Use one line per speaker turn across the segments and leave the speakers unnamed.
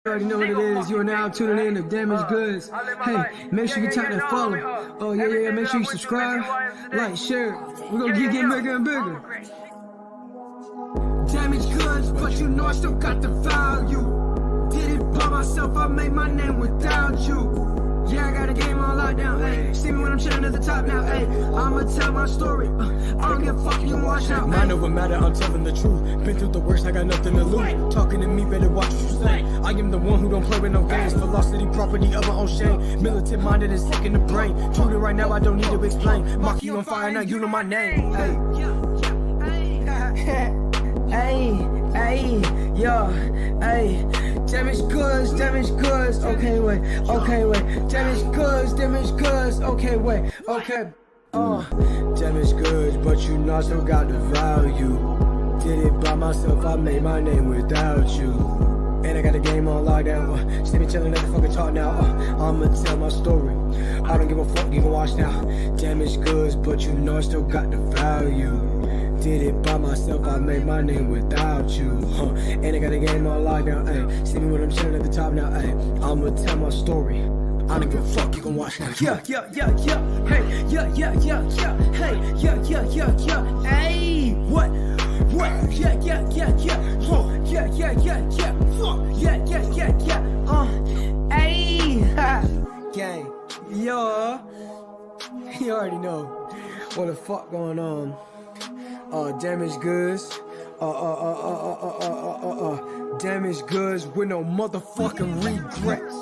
You already know what it is. You are now tuning in to Damaged Goods. Hey, make sure you tap that follow. Oh, yeah. Make sure you subscribe, like, share. We're going to keep getting bigger and bigger. Damaged goods, but you know I still got the value. Did it by myself, I made my name without you. Yeah, I got a game on lockdown, ayy. See me when I'm chilling at the top now, ayy. I'ma tell my story. I don't give a fuck, you can watch out. Mind over matter, I'm telling the truth. Been through the worst, I got nothing to lose. Talking to me, better watch what you say. I am the one who don't play with no games. Velocity, property of my own shame. Militant minded and sick in the brain. Truly right now, I don't need to explain. Maki on fire, now you know my name. Ayy, damaged goods, okay, wait, damaged goods, okay, wait, damaged goods, but you know I still got the value. Did it by myself, I made my name without you. And I got the game on lockdown, see me chillin' at the fucking talk now, I'ma tell my story. I don't give a fuck, you can watch now. Damaged goods, but you know I still got the value. Did it by myself, I made my name without you, And I got the game on lockdown, ayy. See me when I'm chilling at the top now, ayy. I'ma tell my story. I don't give a fuck, you can watch now. Yeah. Hey, hey, what? Hey, gang, yo, you already know what the fuck going on. Damaged goods, damaged goods with no motherfucking regrets.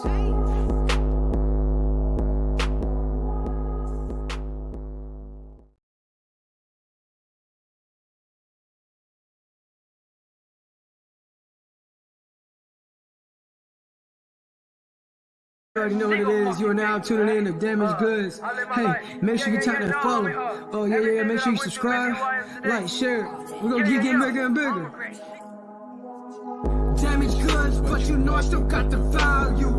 You already know what it is. You are now tuning in to Damaged Goods. Hey, make sure you tap that follow. Oh, yeah. Make sure you subscribe, like, share. We're going to keep getting bigger and bigger. Damaged goods, but you know I still got the value.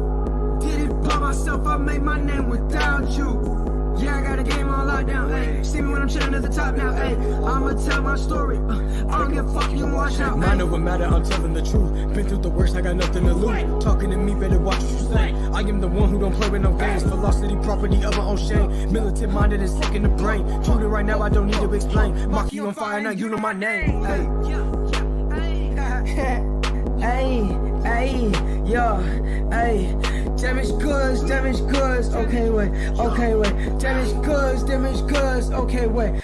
Did it by myself, I made my name without you. Yeah, I got a game on lockdown, ayy. See me when I'm chilling at the top now, ayy. I'ma tell my story. I don't give a fuck, you can watch out. Mind over matter, I'm telling the truth. Been through the worst, I got nothing to lose. Talking to me, better watch what you say. I am the one who don't play with no games. Velocity, property of my own shame. Militant minded and sick in the brain. Truly right now, I don't need to explain. Maki on fire, now you know my name. Damaged goods, okay, wait, damaged goods, okay, wait,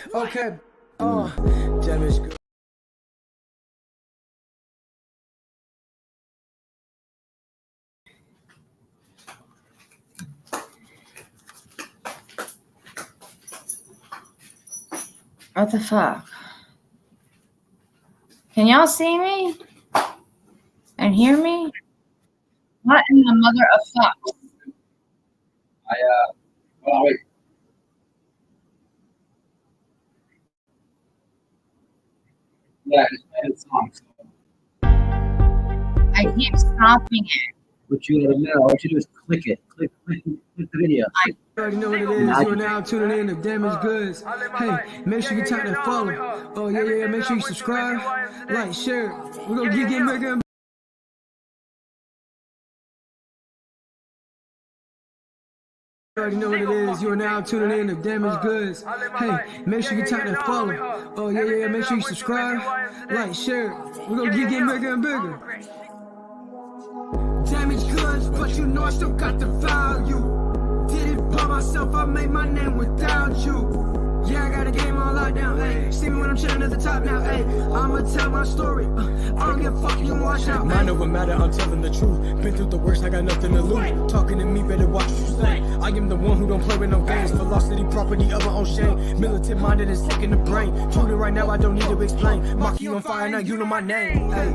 damaged goods.
What the fuck? Can y'all see me? And hear me? What in the mother of fuck?
Wait. Yeah, it's on.
I keep stopping it.
What you gotta know, what you do is click it. Click the video.
You already know what it is. You are now tuning in to Damaged Goods. Hey, make sure you tap that follow. Oh, yeah. Make sure you subscribe, like, share. We're going to keep getting bigger and bigger. You already know what it is. You are now tuning in to Damaged Goods. Hey, make sure you tap that follow. Oh, yeah. Make sure you subscribe, like, share. We're going to keep getting bigger and bigger. Damaged goods, but you know I still got the value. Did it by myself, I made my name without you. Yeah, I got a game on lockdown, ayy. See me when I'm chilling at the top now, ayy. I'ma tell my story. I don't give a fuck, you can watch out. Mind over matter, I'm telling the truth. Been through the worst, I got nothing to lose. Talking to me, better watch what you say. I am the one who don't play with no games. Velocity, property of my own shame. Militant minded and sick in the brain. Truly right now, I don't need to explain. Maki on fire, now you know my name. Hey.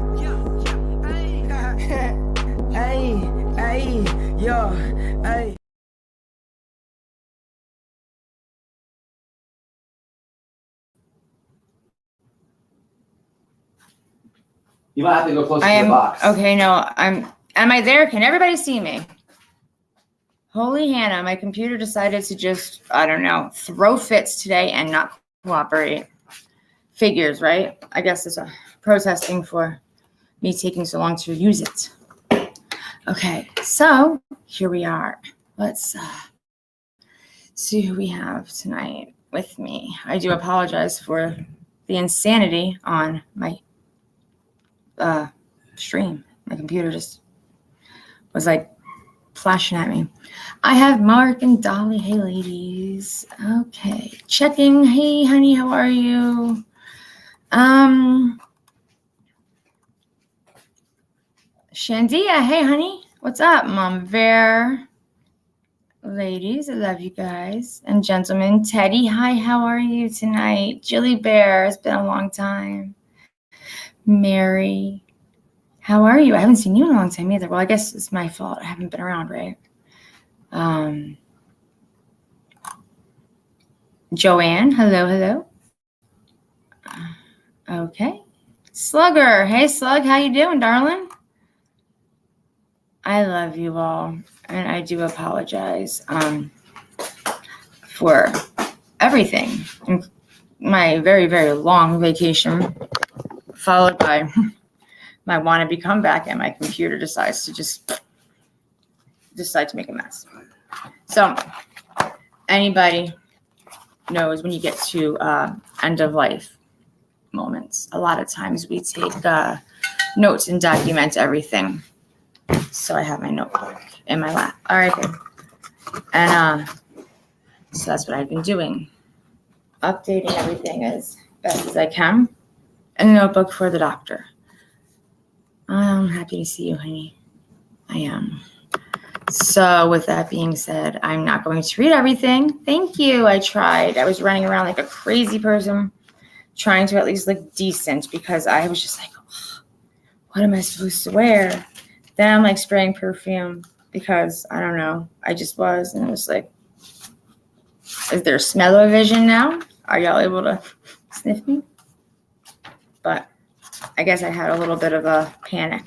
You might have to go closer to the box.
Okay, no, am I there? Can everybody see me? Holy Hannah, my computer decided to just, I don't know, throw fits today and not cooperate. Figures, right? I guess it's a protesting for me taking so long to use it. Okay, so here we are. Let's see who we have tonight with me. I do apologize for the insanity on my stream. My computer just was like flashing at me. I have Mark and Dolly. Hey, ladies. Okay, checking. Hey, honey, how are you? Shandia, hey, honey. What's up, Mom Bear? Ladies, I love you guys. And gentlemen, Teddy, hi, how are you tonight? Jilly Bear, it's been a long time. Mary, how are you? I haven't seen you in a long time either. Well, I guess it's my fault. I haven't been around, right? Joanne, hello. Okay. Slugger, hey, Slug, how you doing, darling? I love you all, and I do apologize for everything. My very, very long vacation, followed by my wannabe comeback, and my computer decides to just decide to make a mess. So anybody knows when you get to end of life moments, a lot of times we take notes and document everything. So I have my notebook in my lap. All right, good. And so that's what I've been doing, updating everything as best as I can in the notebook for the doctor. I'm happy to see you, honey. I am. So with that being said, I'm not going to read everything. Thank you. I tried. I was running around like a crazy person, trying to at least look decent, because I was just like, oh, what am I supposed to wear? Then I'm like spraying perfume because I don't know. I just was, and it was like, is there smell-o-vision now? Are y'all able to sniff me? But I guess I had a little bit of a panic.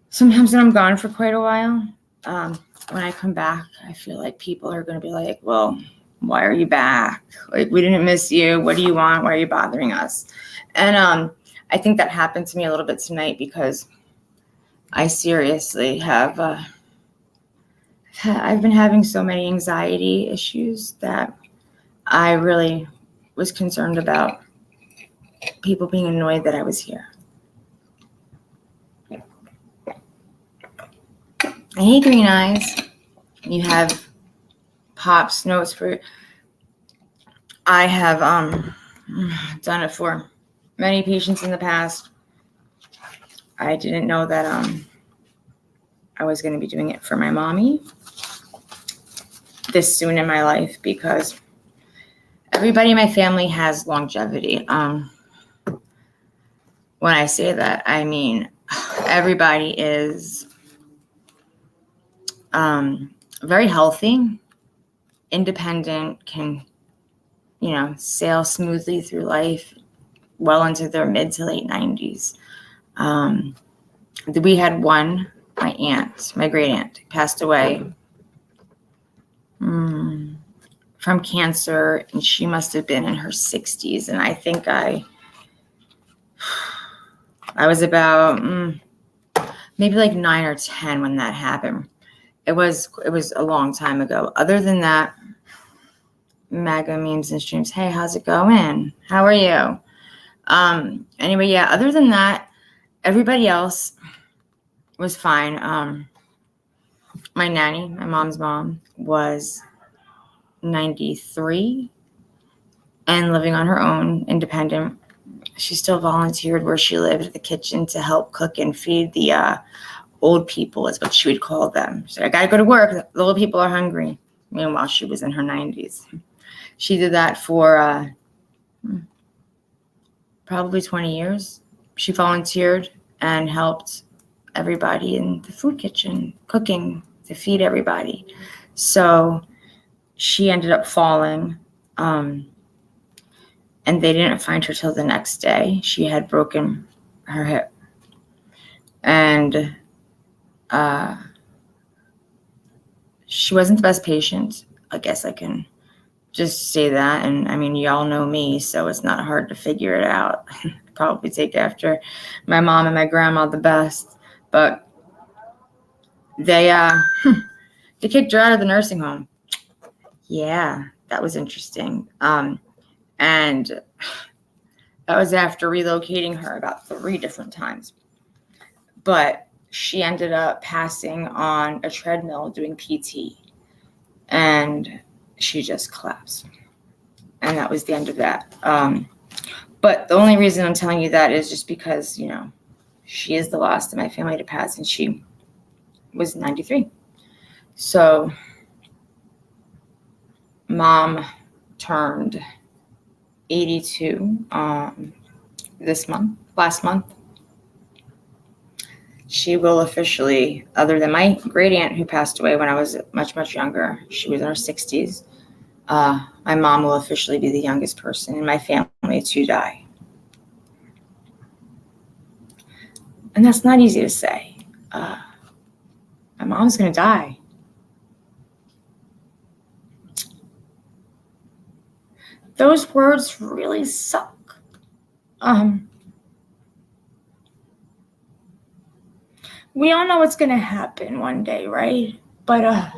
Sometimes when I'm gone for quite a while, when I come back, I feel like people are going to be like, well, why are you back? Like, we didn't miss you. What do you want? Why are you bothering us? And I think that happened to me a little bit tonight because I seriously have, I've been having so many anxiety issues that I really was concerned about people being annoyed that I was here. Hey, Green Eyes. You have Pop's notes for, I have done it for many patients in the past. I didn't know that I was going to be doing it for my mommy this soon in my life, because everybody in my family has longevity. When I say that, I mean everybody is very healthy, independent, can, sail smoothly through life well into their mid to late 90s. We had one, my aunt, my great aunt, passed away from cancer, and she must have been in her 60s. And I think I was about maybe like 9 or 10 when that happened. It was a long time ago. Other than that, MAGA memes and streams. Hey, how's it going? How are you? Anyway, yeah, other than that, everybody else was fine. My nanny, my mom's mom, was 93 and living on her own, independent. She still volunteered where she lived at the kitchen to help cook and feed the old people, is what she would call them. She said, I got to go to work. The old people are hungry. Meanwhile, she was in her 90s. She did that for probably 20 years. She volunteered and helped everybody in the food kitchen, cooking to feed everybody. So she ended up falling, and they didn't find her till the next day. She had broken her hip. And she wasn't the best patient. I guess I can just say that. And I mean, y'all know me, so it's not hard to figure it out. Probably take after my mom and my grandma the best. But they they kicked her out of the nursing home. Yeah, that was interesting. And that was after relocating her about 3 different times. But she ended up passing on a treadmill doing PT, and she just collapsed. And that was the end of that. But the only reason I'm telling you that is just because, you know, she is the last of my family to pass, and she was 93. So Mom turned 82 last month. She will officially, other than my great aunt who passed away when I was much, much younger, she was in her 60s. My mom will officially be the youngest person in my family to die. And that's not easy to say. My mom's going to die. Those words really suck. We all know what's going to happen one day, right? But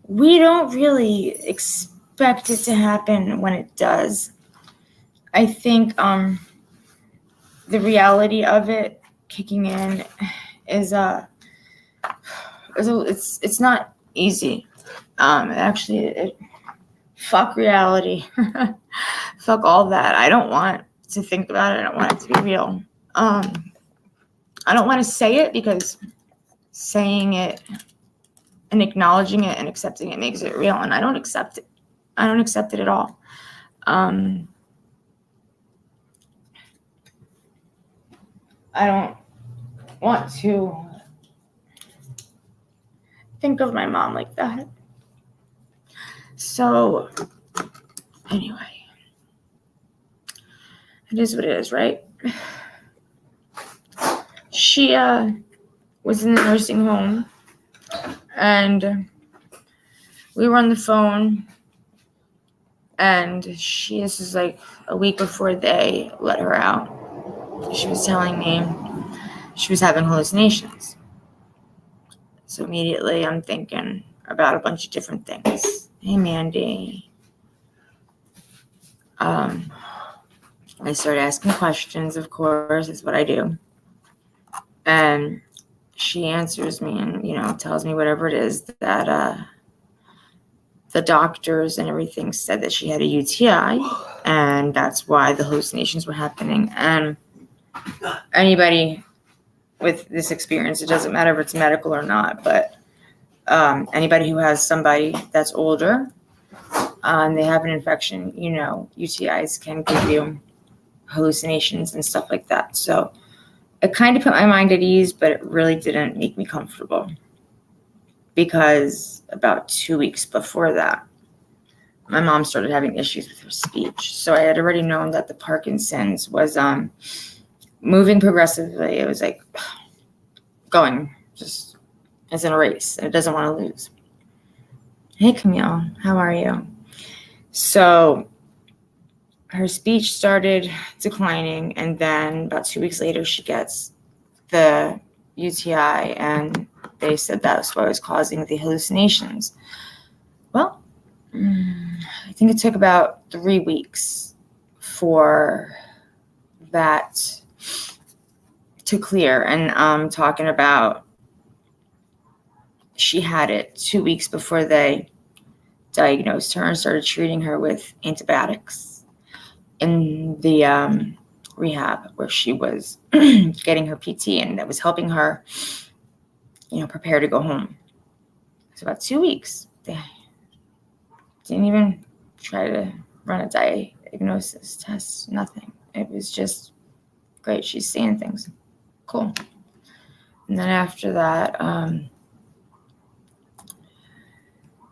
we don't really expect it to happen when it does. I think the reality of it kicking in is it's not easy. Fuck reality. Fuck all that. I don't want to think about it. I don't want it to be real. I don't want to say it because saying it and acknowledging it and accepting it makes it real, and I don't accept it. I don't accept it at all. I don't want to think of my mom like that. So, anyway, it is what it is, right? She was in the nursing home, and we were on the phone, and this is like a week before they let her out. She was telling me she was having hallucinations. So immediately I'm thinking about a bunch of different things. Hey, Mandy. I started asking questions, of course, is what I do. And she answers me and, you know, tells me whatever it is that the doctors and everything said that she had a UTI, and that's why the hallucinations were happening. And anybody with this experience, it doesn't matter if it's medical or not, but anybody who has somebody that's older and they have an infection, you know, UTIs can give you hallucinations and stuff like that. So it kind of put my mind at ease, but it really didn't make me comfortable, because about 2 weeks before that, my mom started having issues with her speech. So I had already known that the Parkinson's was moving progressively. It was like going just as in a race, and it doesn't want to lose. Hey, Camille, how are you? So her speech started declining, and then about 2 weeks later, she gets the UTI, and they said that's what was causing the hallucinations. Well, I think it took about 3 weeks for that to clear. And I'm talking about she had it 2 weeks before they diagnosed her and started treating her with antibiotics in the rehab where she was getting her PT, and that was helping her, you know, prepare to go home. So about 2 weeks, they didn't even try to run a diagnosis test, nothing. It was just great. She's seeing things. Cool. And then after that,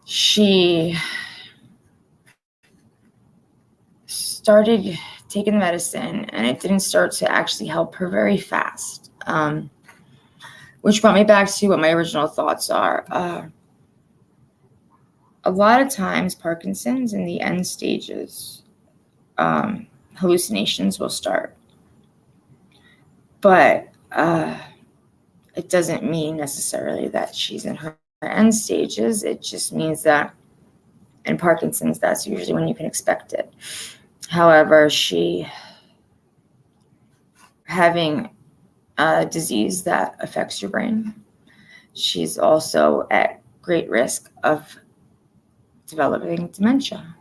she started taking the medicine, and it didn't start to actually help her very fast, which brought me back to what my original thoughts are. A lot of times, Parkinson's in the end stages, hallucinations will start. But it doesn't mean necessarily that she's in her end stages. It just means that in Parkinson's, that's usually when you can expect it. However, she having a disease that affects your brain, she's also at great risk of developing dementia.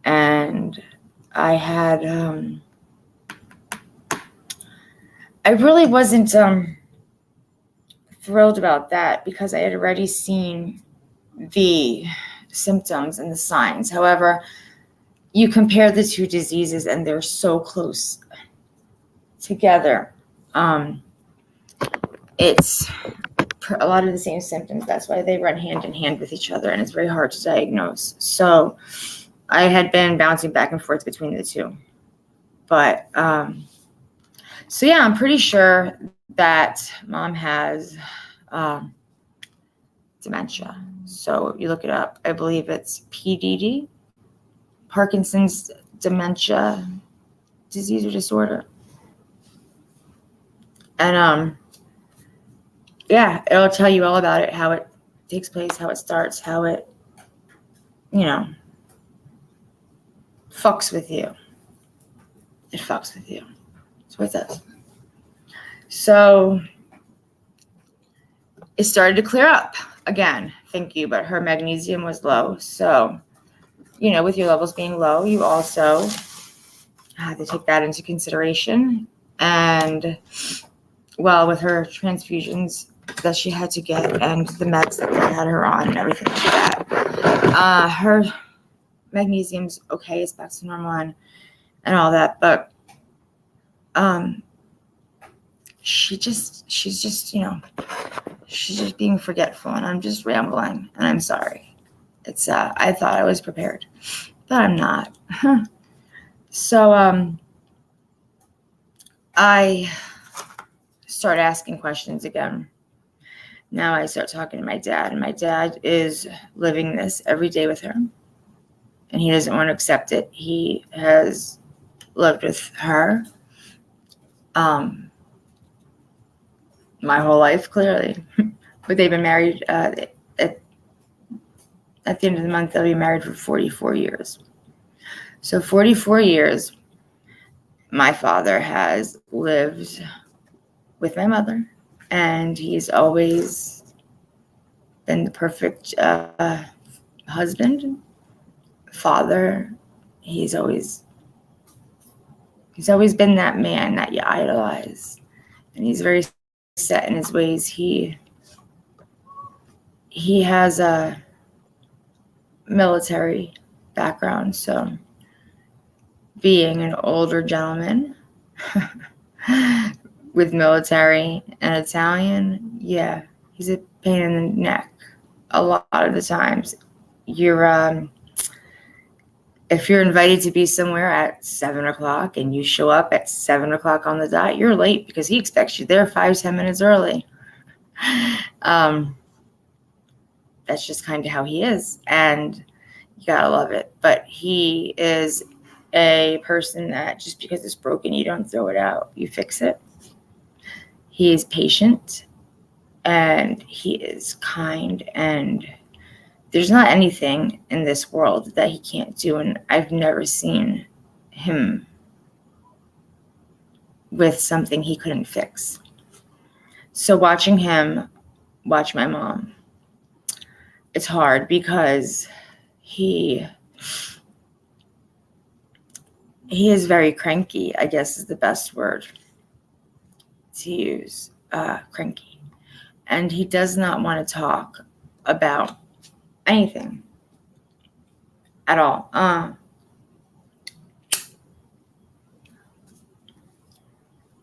And I had, I really wasn't thrilled about that because I had already seen the symptoms and the signs. However, you compare the two diseases and they're so close together. It's a lot of the same symptoms. That's why they run hand in hand with each other, and it's very hard to diagnose. So I had been bouncing back and forth between the two. But so yeah, I'm pretty sure that mom has dementia. So you look it up. I believe it's PDD, Parkinson's dementia disease or disorder. And yeah, it'll tell you all about it, how it takes place, how it starts, how it, fucks with you. It fucks with you. That's what it does. So it started to clear up again. Thank you. But her magnesium was low. So, with your levels being low, you also have to take that into consideration. And with her transfusions that she had to get and the meds that they had her on and everything like that, her magnesium's okay, it's back to normal and all that, but she's just being forgetful, and I'm just rambling, and I'm sorry. It's I thought I was prepared, but I'm not. So I start asking questions again. Now I start talking to my dad, and my dad is living this every day with her, and he doesn't want to accept it. He has lived with her my whole life, clearly. But they've been married at the end of the month. They'll be married for 44 years. So 44 years, my father has lived with my mother, and he's always been the perfect husband, father. He's always been that man that you idolize, and he's very set in his ways. He has a military background, so being an older gentleman with military and Italian, yeah, he's a pain in the neck a lot of the times. If you're invited to be somewhere at 7:00 and you show up at 7:00 on the dot, you're late because he expects you there 5-10 minutes early. That's just kind of how he is, and you gotta love it. But he is a person that just because it's broken, you don't throw it out, you fix it. He is patient, and he is kind, and there's not anything in this world that he can't do, and I've never seen him with something he couldn't fix. So watching him watch my mom, it's hard because he is very cranky, I guess is the best word to use, cranky. And he does not want to talk about anything at all.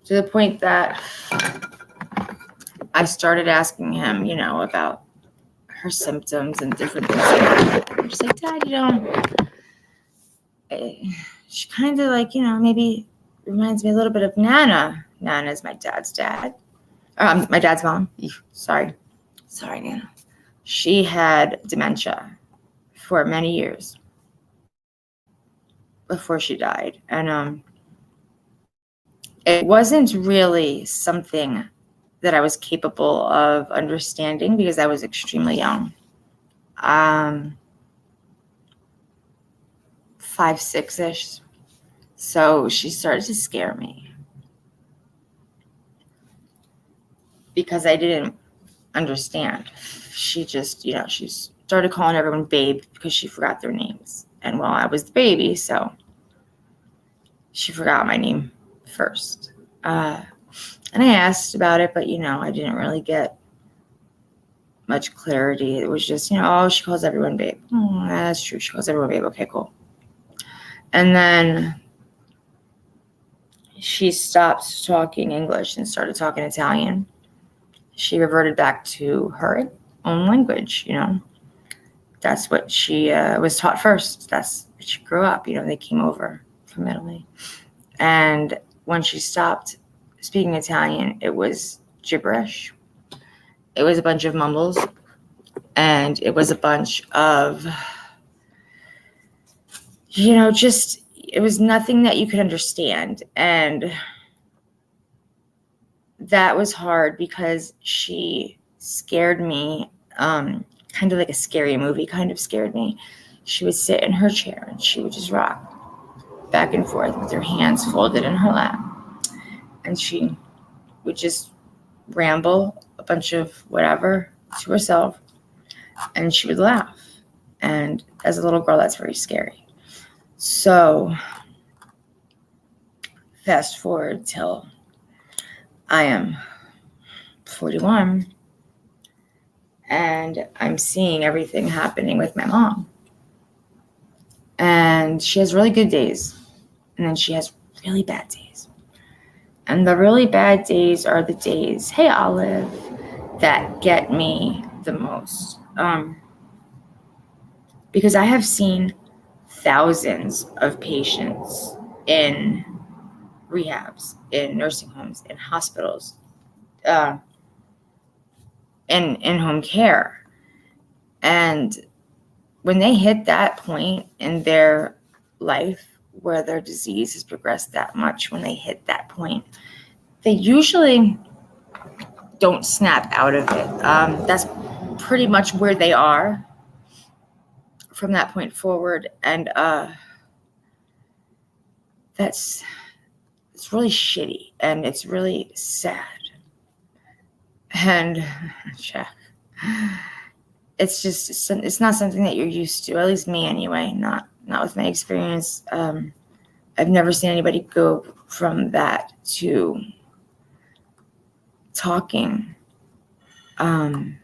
To the point that I started asking him, about her symptoms and different things like that. I'm just like, Dad, she kind of like, maybe reminds me a little bit of Nana. Nana's my dad's dad. My dad's mom. Sorry, Nana. She had dementia for many years before she died. And it wasn't really something that I was capable of understanding because I was extremely young. 5, 6-ish. So she started to scare me because I didn't understand. She just, she started calling everyone babe because she forgot their names. And well, I was the baby, so she forgot my name first. And I asked about it, but, I didn't really get much clarity. It was just, oh, she calls everyone babe. That's true. She calls everyone babe. Okay, cool. And then she stopped talking English and started talking Italian. She reverted back to her own language, That's what she was taught first. That's what she grew up. They came over from Italy. And when she stopped speaking Italian, it was gibberish. It was a bunch of mumbles. And it was a bunch of, it was nothing that you could understand. And that was hard because she scared me, kind of like a scary movie kind of scared me. She would sit in her chair and she would just rock back and forth with her hands folded in her lap. And she would just ramble a bunch of whatever to herself. And she would laugh. And as a little girl, that's very scary. So fast forward till I am 41 and I'm seeing everything happening with my mom. And she has really good days. And then she has really bad days. And the really bad days are the days, hey, Olive, that get me the most. Because I have seen thousands of patients in rehabs, in nursing homes, in hospitals, in home care. And when they hit that point in their life where their disease has progressed that much, when they hit that point, they usually don't snap out of it. That's pretty much where they are from that point forward. And it's really shitty and it's really sad. And check. It's not something that you're used to, at least me anyway, not with my experience. I've never seen anybody go from that to talking and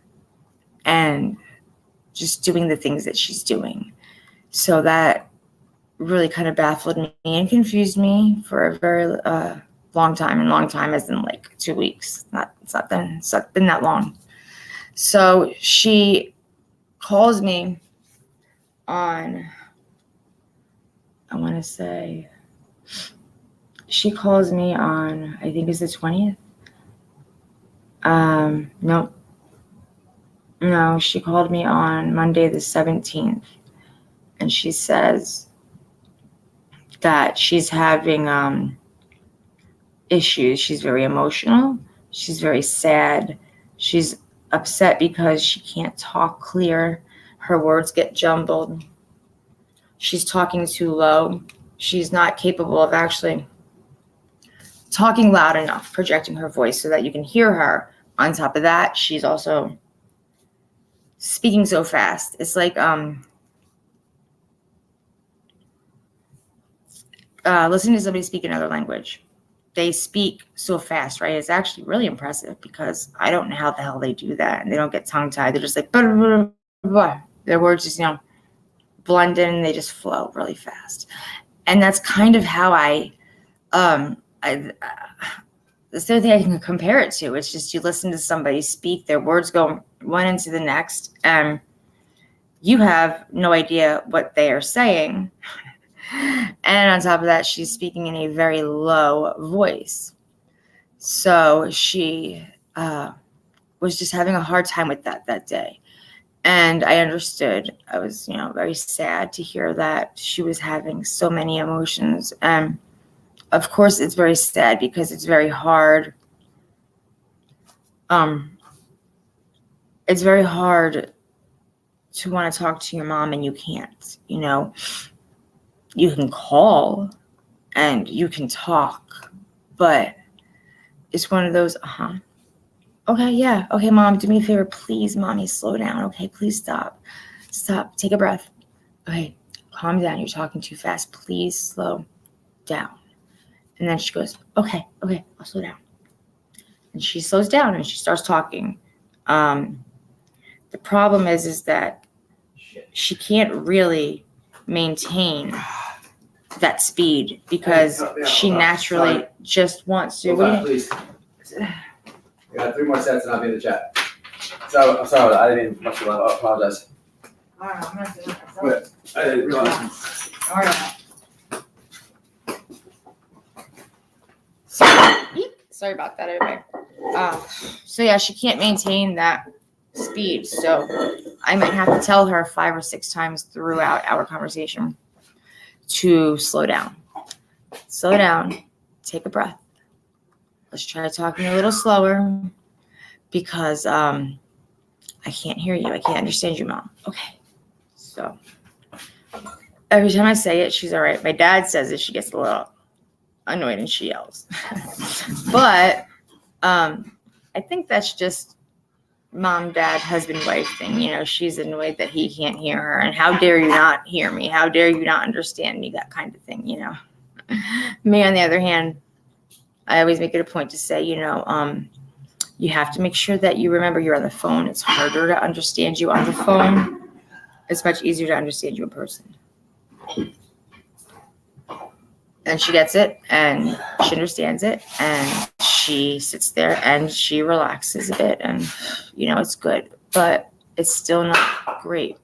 just doing the things that she's doing. So that really kind of baffled me and confused me for a very long time, and long time as in like 2 weeks. It's not been that long. So she calls me on, I want to say, she calls me on, I think it's the 20th. No, she called me on Monday the 17th. And she says that she's having issues. She's very emotional. She's very sad. She's upset because she can't talk clear. Her words get jumbled. She's talking too low. She's not capable of actually talking loud enough, projecting her voice so that you can hear her. On top of that, she's also speaking so fast. It's like listening to somebody speak another language. They speak so fast, right? It's actually really impressive because I don't know how the hell they do that. And they don't get tongue-tied. They're just like, blah, blah, blah, blah. Their words just, blend in and they just flow really fast. And that's kind of how that's the only thing I can compare it to. It's just you listen to somebody speak, their words go one into the next, and you have no idea what they are saying. And on top of that, she's speaking in a very low voice. So she was just having a hard time with that day. And I understood. I was, very sad to hear that she was having so many emotions. And of course, it's very sad because it's very hard It's very hard to want to talk to your mom and you can't, you know. You can call and you can talk, but it's one of those, okay, yeah, okay, mom, do me a favor, please, mommy, slow down. Okay, please stop, take a breath. Okay, calm down, you're talking too fast, please slow down. And then she goes, okay, I'll slow down. And she slows down and she starts talking. The problem is that she can't really maintain that speed because she naturally just wants to.
Please. We got 3 more sets and I'll be in the chat. So I'm sorry, I didn't mean much of I apologize.
All right, I'm gonna do it.
But I didn't realize.
All right. Sorry about that, everybody. So yeah, she can't maintain that speed. So I might have to tell her 5 or 6 times throughout our conversation to slow down. Slow down. Take a breath. Let's try talking a little slower because I can't hear you. I can't understand you, Mom. Okay. So every time I say it, she's all right. My dad says it. She gets a little annoyed and she yells. But I think that's just mom, dad, husband, wife thing. You know, she's annoyed that he can't hear her. And how dare you not hear me? How dare you not understand me? That kind of thing, you know. Me, on the other hand, I always make it a point to say, you know, you have to make sure that you remember you're on the phone. It's harder to understand you on the phone. It's much easier to understand you in person. And she gets it, and she understands it, and she sits there and she relaxes a bit, and, you know, it's good. But it's still not great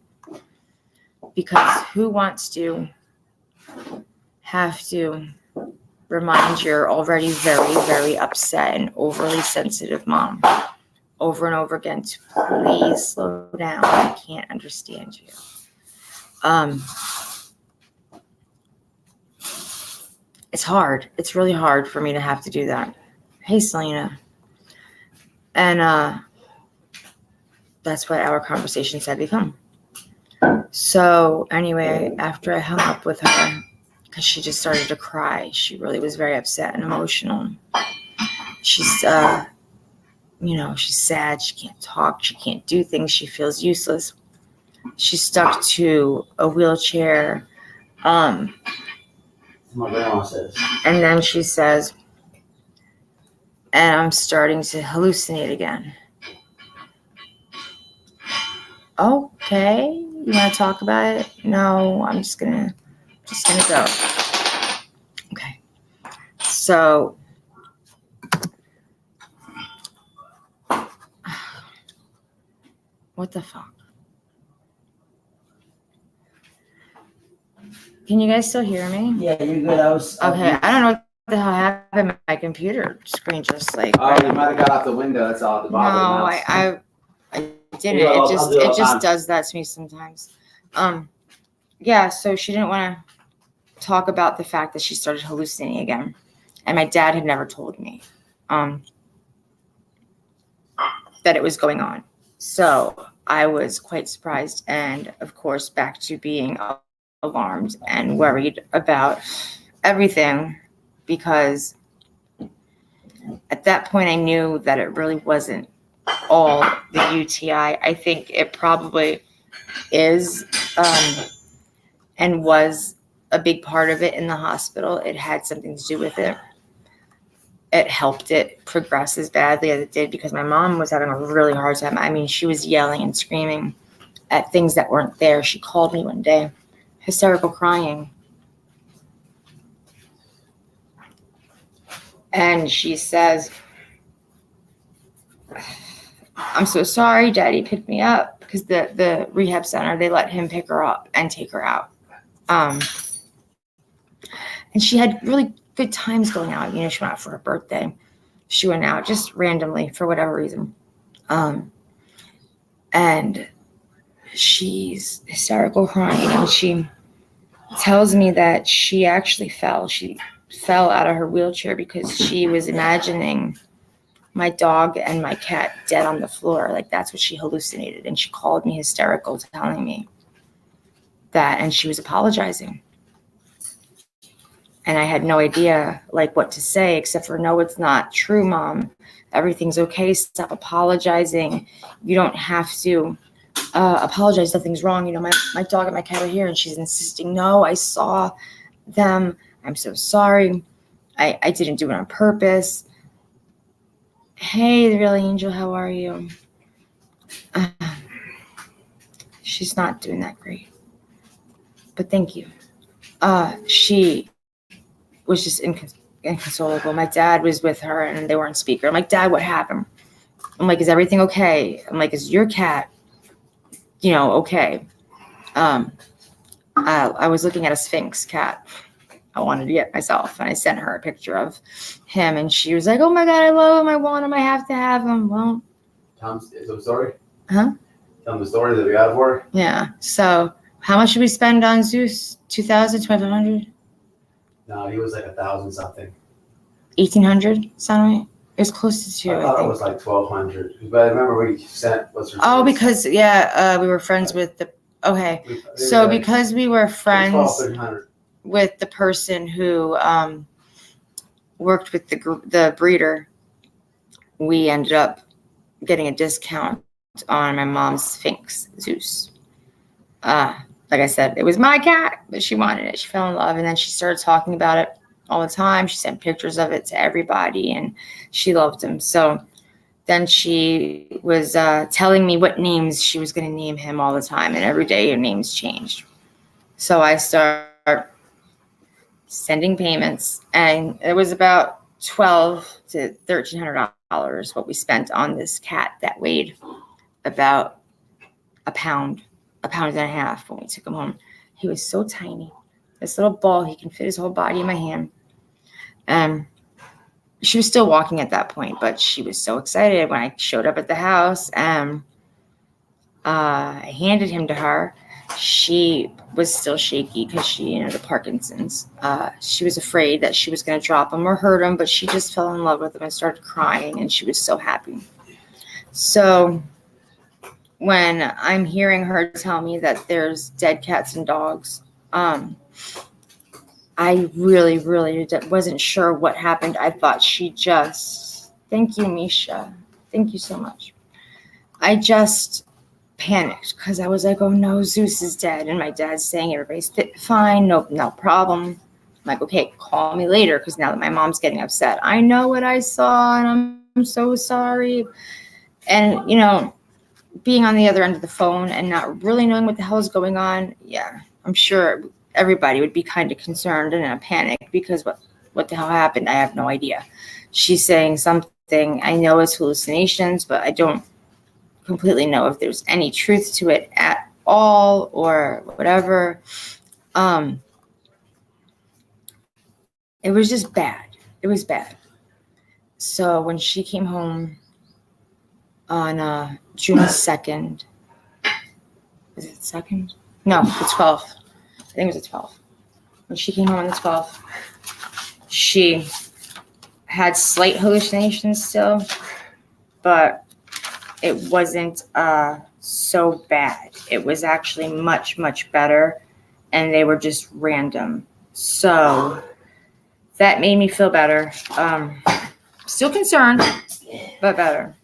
because who wants to have to remind your already very, very upset and overly sensitive mom over and over again to please slow down. I can't understand you. It's hard. It's really hard for me to have to do that. Hey, Selena. And that's what our conversations have become. So anyway, after I hung up with her, because she just started to cry. She really was very upset and emotional. She's, you know, she's sad. She can't talk. She can't do things. She feels useless. She's stuck to a wheelchair.
My grandma says.
And then she says, and I'm starting to hallucinate again. Okay, you want to talk about it? No, I'm just gonna go. Okay, so what the fuck? Can you guys still hear me?
Yeah, you're good.
Okay, I don't know what the hell happened. My computer screen just like.
Oh, you might have got out the window. That's all at the bottom.
No, I didn't. It just does that to me sometimes. Yeah. So she didn't want to talk about the fact that she started hallucinating again, and my dad had never told me that it was going on. So I was quite surprised, and of course, back to being alarmed and worried about everything, because at that point I knew that it really wasn't all the UTI. I think it probably is and was a big part of it in the hospital. It had something to do with it. It helped it progress as badly as it did because my mom was having a really hard time. I mean, she was yelling and screaming at things that weren't there. She called me one day, hysterical crying. And she says, I'm so sorry, Daddy picked me up, because the rehab center, they let him pick her up and take her out. And she had really good times going out. You know, she went out for her birthday. She went out just randomly for whatever reason. And she's hysterical crying, and she tells me that she actually fell. She fell out of her wheelchair because she was imagining my dog and my cat dead on the floor. Like, that's what she hallucinated. And she called me hysterical, telling me that, and she was apologizing. And I had no idea, like, what to say except for, no, it's not true, Mom. Everything's okay. Stop apologizing. You don't have to apologize. Nothing's wrong. You know, my dog and my cat are here. And she's insisting, no, I saw them. I'm so sorry. I didn't do it on purpose. Hey, the real angel, how are you? She's not doing that great. But thank you. She was just inconsolable. My dad was with her and they were on speaker. I'm like, Dad, what happened? I'm like, is everything okay? I'm like, is your cat, okay? I was looking at a Sphinx cat I wanted to get myself, and I sent her a picture of him, and she was like, oh my God, I love him. I want him. I have to have him. Well,
Tell him the story.
Huh?
Tell him the story that we got it for.
Yeah. So how much should we spend on Zeus? 2,000, 2,500?
No, he was like 1,000 something.
1,800? Sound right? It was close to 2.
I thought it was like 1,200. But I remember we sent what's her
Oh,
name?
because we were friends with the. Okay, so because we were friends
1,300.
with the person who worked with the breeder, we ended up getting a discount on my mom's Sphinx, Zeus. Like I said, it was my cat, but she wanted it. She fell in love, and then she started talking about it all the time. She sent pictures of it to everybody, and she loved him. So then she was telling me what names she was going to name him all the time, and every day her names changed. So I start sending payments, and it was about $1,200 to $1,300 what we spent on this cat that weighed about a pound and a half when we took him home. He was so tiny, this little ball. He can fit his whole body in my hand. She was still walking at that point, but she was so excited when I showed up at the house. I handed him to her. She was still shaky because she, the Parkinson's. She was afraid that she was going to drop him or hurt him, but she just fell in love with him and started crying, and she was so happy. So when I'm hearing her tell me that there's dead cats and dogs, I really, really wasn't sure what happened. I thought thank you, Misha. Thank you so much. I just panicked because I was like, oh no, Zeus is dead. And my dad's saying everybody's fine, no problem. I'm like, okay, call me later, because now that my mom's getting upset, I know what I saw and I'm so sorry. And, being on the other end of the phone and not really knowing what the hell is going on, yeah, I'm sure everybody would be kind of concerned and in a panic, because what the hell happened? I have no idea. She's saying something. I know it's hallucinations, but I don't completely know if there's any truth to it at all or whatever. It was just bad. It was bad. So when she came home on June 2nd, was it 2nd? No, the 12th. I think it was the 12th. When she came home on the 12th, she had slight hallucinations still, but it wasn't so bad. It was actually much, much better, and they were just random. So that made me feel better. Still concerned, but better.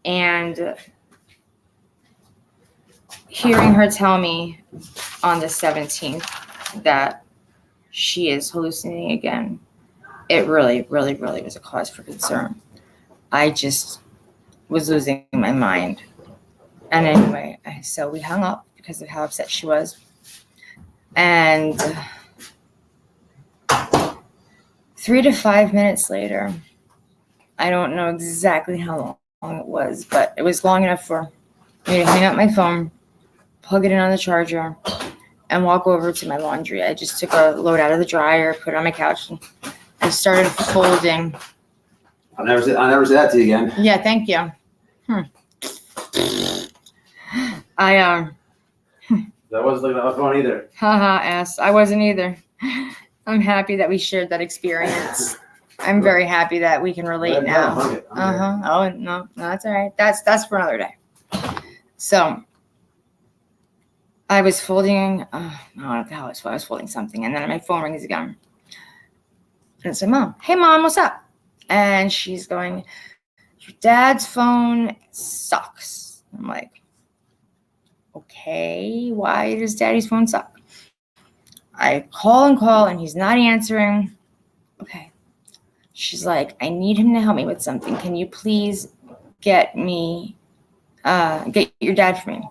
And hearing her tell me on the 17th that she is hallucinating again, it really, really, really was a cause for concern. I just was losing my mind. And anyway, so we hung up because of how upset she was. And 3 to 5 minutes later, I don't know exactly how long it was, but it was long enough for me to hang up my phone, plug it in on the charger, and walk over to my laundry. I just took a load out of the dryer, put it on my couch, and I started folding.
I'll never say that to you again.
Yeah, thank you.
That wasn't looking at my phone either.
Haha, ass. I wasn't either. I'm happy that we shared that experience. I'm very happy that we can relate now.
I'm here.
Oh no, that's all right. That's for another day. So I was folding. I don't know what the hell I was folding something, and then my phone rings again. And it's my mom. Hey, mom, what's up? And she's going, your dad's phone sucks. I'm like, okay, why does daddy's phone suck? I call, and he's not answering. Okay. She's like, I need him to help me with something. Can you please get your dad for me?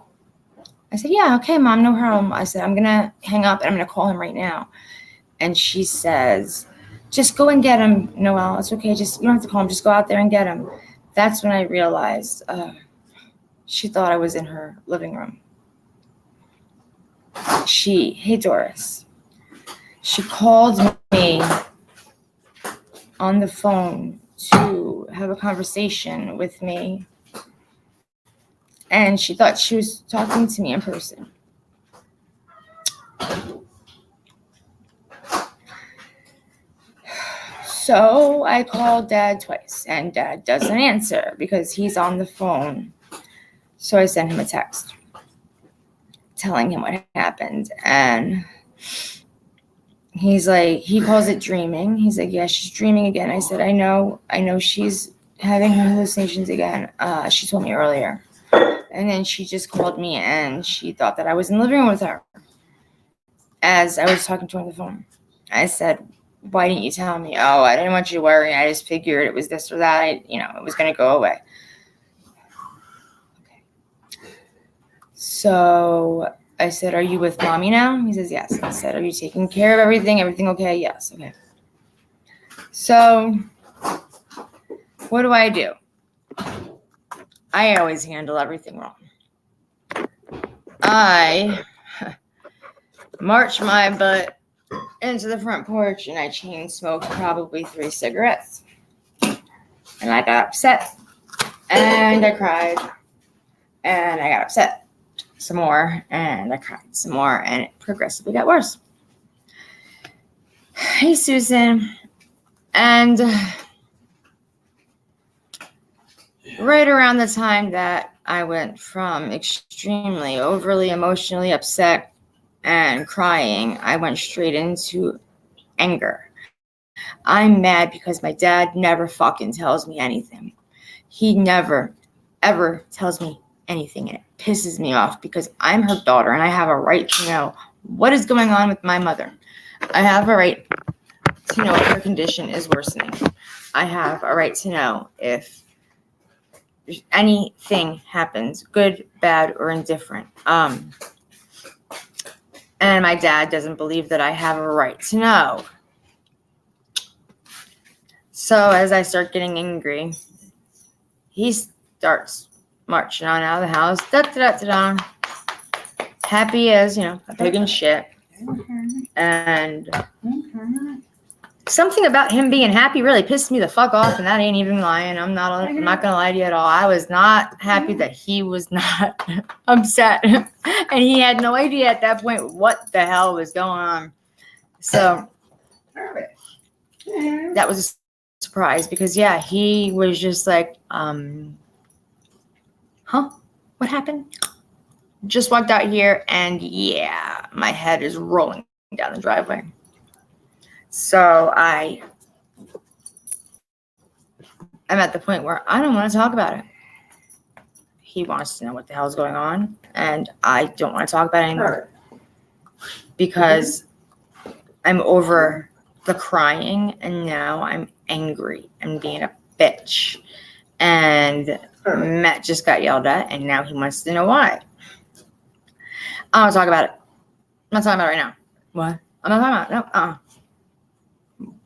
I said, yeah, okay, mom, no problem. I said, I'm going to hang up and I'm going to call him right now. And she says, just go and get him, Noelle. It's okay. Just, you don't have to call him. Just go out there and get him. That's when I realized she thought I was in her living room. Hey, Doris. She called me on the phone to have a conversation with me. And she thought she was talking to me in person. So I called Dad twice, and Dad doesn't answer because he's on the phone. So I sent him a text telling him what happened. And he's like, he calls it dreaming. He's like, yeah, she's dreaming again. I said, I know she's having her hallucinations again. She told me earlier. And then she just called me and she thought that I was in the living room with her as I was talking to her on the phone. I said, why didn't you tell me? Oh, I didn't want you to worry. I just figured it was this or that. It was going to go away. Okay. So I said, are you with mommy now? He says, yes. I said, are you taking care of everything? Everything okay? Yes. Okay. So what do? I always handle everything wrong. I marched my butt into the front porch and I chain smoked probably 3 cigarettes. And I got upset and I cried and I got upset some more and I cried some more and it progressively got worse. Hey, Susan. And right around the time that I went from extremely overly emotionally upset and crying, I went straight into anger. I'm mad because my dad never fucking tells me anything. He never, ever tells me anything, and it pisses me off because I'm her daughter and I have a right to know what is going on with my mother. I have a right to know if her condition is worsening. I have a right to know if anything happens, good, bad, or indifferent. And my dad doesn't believe that I have a right to know. So as I start getting angry, he starts marching on out of the house, da-da-da-da-da, happy as, a pig in shit. And something about him being happy really pissed me the fuck off, and that ain't even lying. I'm not gonna lie to you at all. I was not happy that he was not upset, and he had no idea at that point what the hell was going on. So that was a surprise because he was just like, what happened? Just walked out here, and my head is rolling down the driveway. So I'm at the point where I don't want to talk about it. He wants to know what the hell is going on, and I don't want to talk about it anymore because I'm over the crying, and now I'm angry and being a bitch. And Matt just got yelled at, and now he wants to know why. I don't want to talk about it. I'm not talking about it right now. What? I'm not talking about it. No.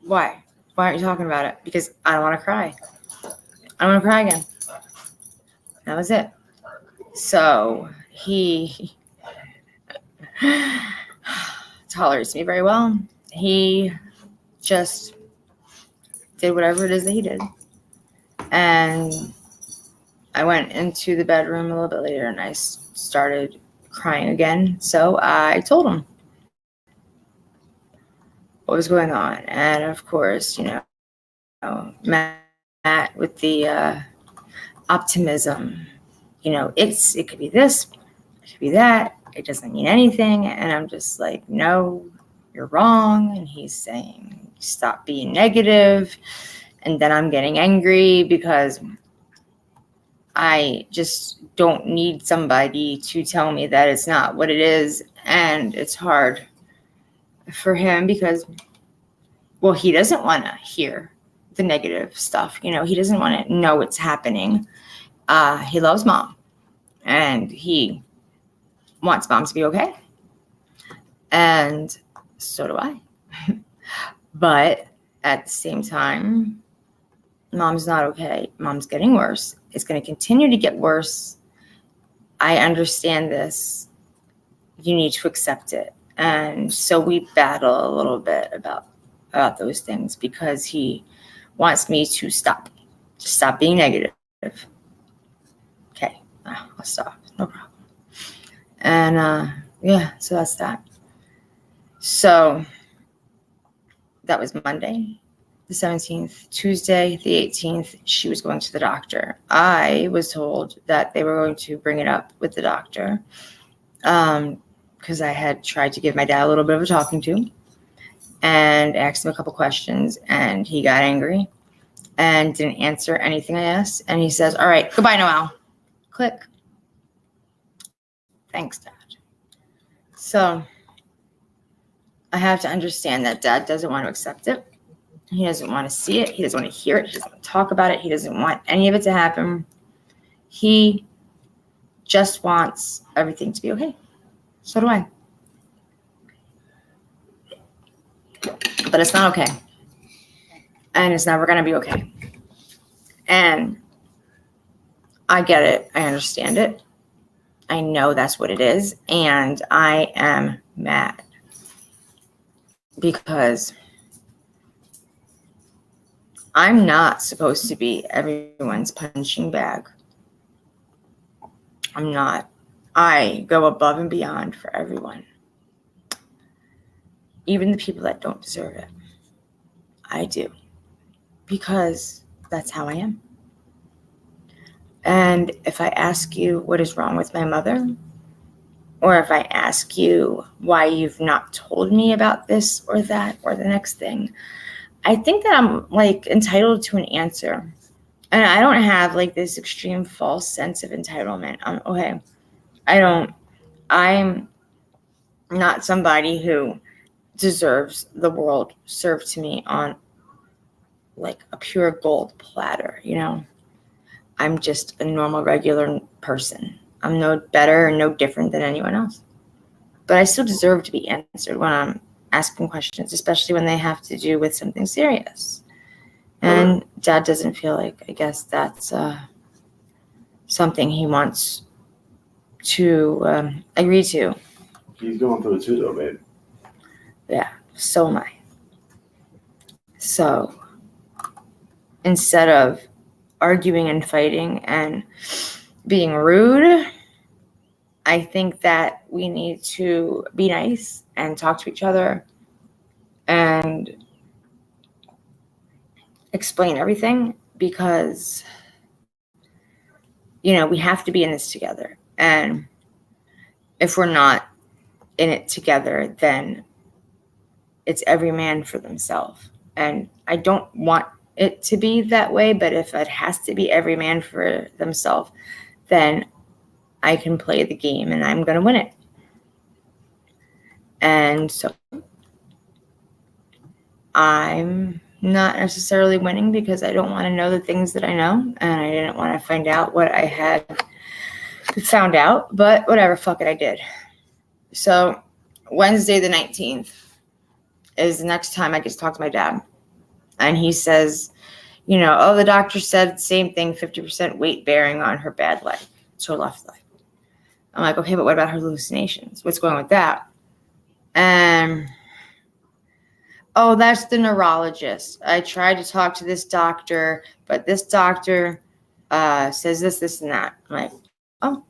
Why? Why aren't you talking about it? Because I don't want to cry. I don't want to cry again. That was it. So he tolerates me very well. He just did whatever it is that he did. And I went into the bedroom a little bit later and I started crying again. So I told him what was going on. And of course, Matt with the optimism. It could be this, it could be that. It doesn't mean anything. And I'm just like, no, you're wrong. And he's saying, stop being negative. And then I'm getting angry because I just don't need somebody to tell me that it's not what it is. And it's hard for him because, well, he doesn't want to hear the negative stuff. He doesn't want to know what's happening. He loves mom and he wants mom to be okay. And so do I. But at the same time, mom's not okay. Mom's getting worse. It's going to continue to get worse. I understand this. You need to accept it. And so we battle a little bit about those things because he wants me to stop being negative. Okay, I'll stop. No problem. And so that's that. So that was Monday, the 17th. Tuesday, the 18th, she was going to the doctor. I was told that they were going to bring it up with the doctor because I had tried to give my dad a little bit of a talking to and asked him a couple questions, and he got angry and didn't answer anything I asked. And he says, all right, goodbye, Noelle. Click. Thanks, Dad. So I have to understand that Dad doesn't want to accept it. He doesn't want to see it. He doesn't want to hear it. He doesn't want to talk about it. He doesn't want any of it to happen. He just wants everything to be okay. So do I. But it's not okay. And it's never going to be okay. And I get it. I understand it. I know that's what it is. And I am mad because I'm not supposed to be everyone's punching bag. I'm not. I go above and beyond for everyone. Even the people that don't deserve it. I do. Because that's how I am. And if I ask you what is wrong with my mother, or if I ask you why you've not told me about this or that or the next thing, I think that I'm entitled to an answer. And I don't have this extreme false sense of entitlement. I'm not somebody who deserves the world served to me on a pure gold platter, I'm just a normal, regular person. I'm no better or no different than anyone else. But I still deserve to be answered when I'm asking questions, especially when they have to do with something serious. And Dad doesn't feel like, I guess that's something he wants to agree to.
He's going through it too, though, babe.
Yeah, so am I. So instead of arguing and fighting and being rude, I think that we need to be nice and talk to each other and explain everything because, we have to be in this together. And if we're not in it together, then it's every man for themselves. And I don't want it to be that way, but if it has to be every man for themselves, then I can play the game and I'm going to win it. And so I'm not necessarily winning because I don't want to know the things that I know, and I didn't want to find out what I had found out, but whatever, fuck it, I did. So Wednesday the 19th is the next time I get to talk to my dad. And he says, the doctor said the same thing, 50% weight bearing on her bad leg. It's her left leg. I'm like, okay, but what about her hallucinations? What's going on with that? And, that's the neurologist. I tried to talk to this doctor, but this doctor says this, and that. I'm like, oh.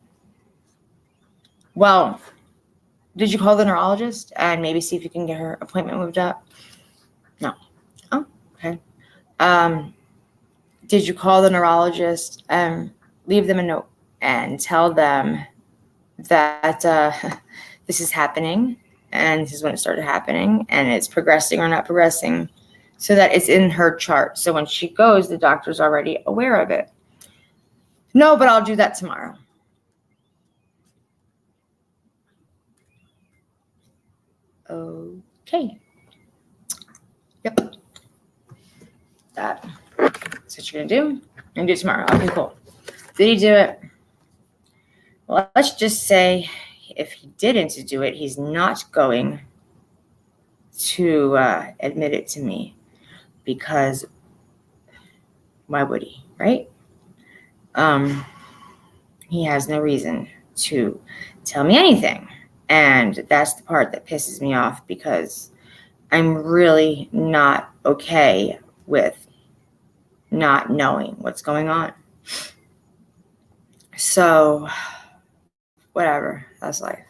Well, did you call the neurologist and maybe see if you can get her appointment moved up? No. Oh, okay. did you call the neurologist and leave them a note and tell them that this is happening and this is when it started happening and it's progressing or not progressing, so that it's in her chart. So when she goes, the doctor's already aware of it. No, but I'll do that tomorrow. Okay. Yep. That's what you're gonna do. And do it tomorrow. Okay, cool. Did he do it? Well, let's just say if he didn't do it, he's not going to admit it to me, because why would he, right? He has no reason to tell me anything. And that's the part that pisses me off, because I'm really not okay with not knowing what's going on. So, whatever, that's life.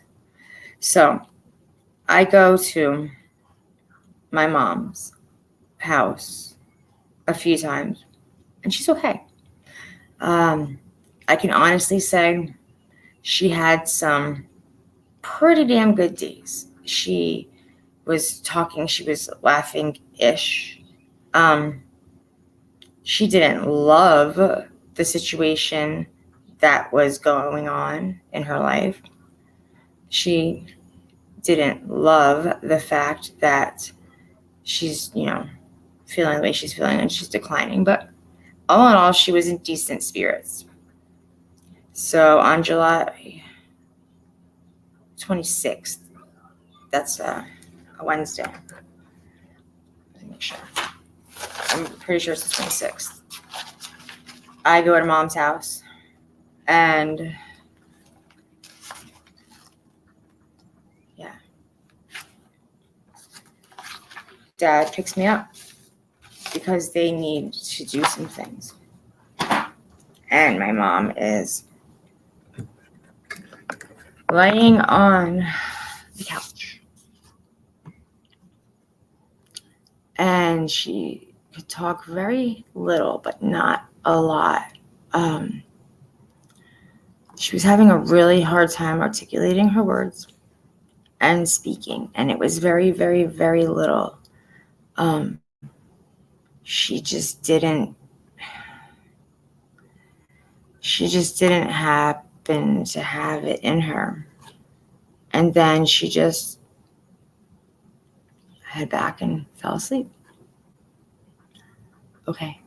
So, I go to my mom's house a few times, and she's okay. I can honestly say she had some pretty damn good days. She was talking, she was laughing-ish. She didn't love the situation that was going on in her life. She didn't love the fact that she's, feeling the way she's feeling and she's declining. But all in all, she was in decent spirits. So on July 26th, that's a Wednesday. Let me make sure. I'm pretty sure it's the 26th. I go to Mom's house, and Dad picks me up because they need to do some things. And my mom is laying on the couch. And she could talk very little, but not a lot. She was having a really hard time articulating her words and speaking. And it was very, very, very little. She just didn't happen to have it in her. And then she just head back and fell asleep. Okay.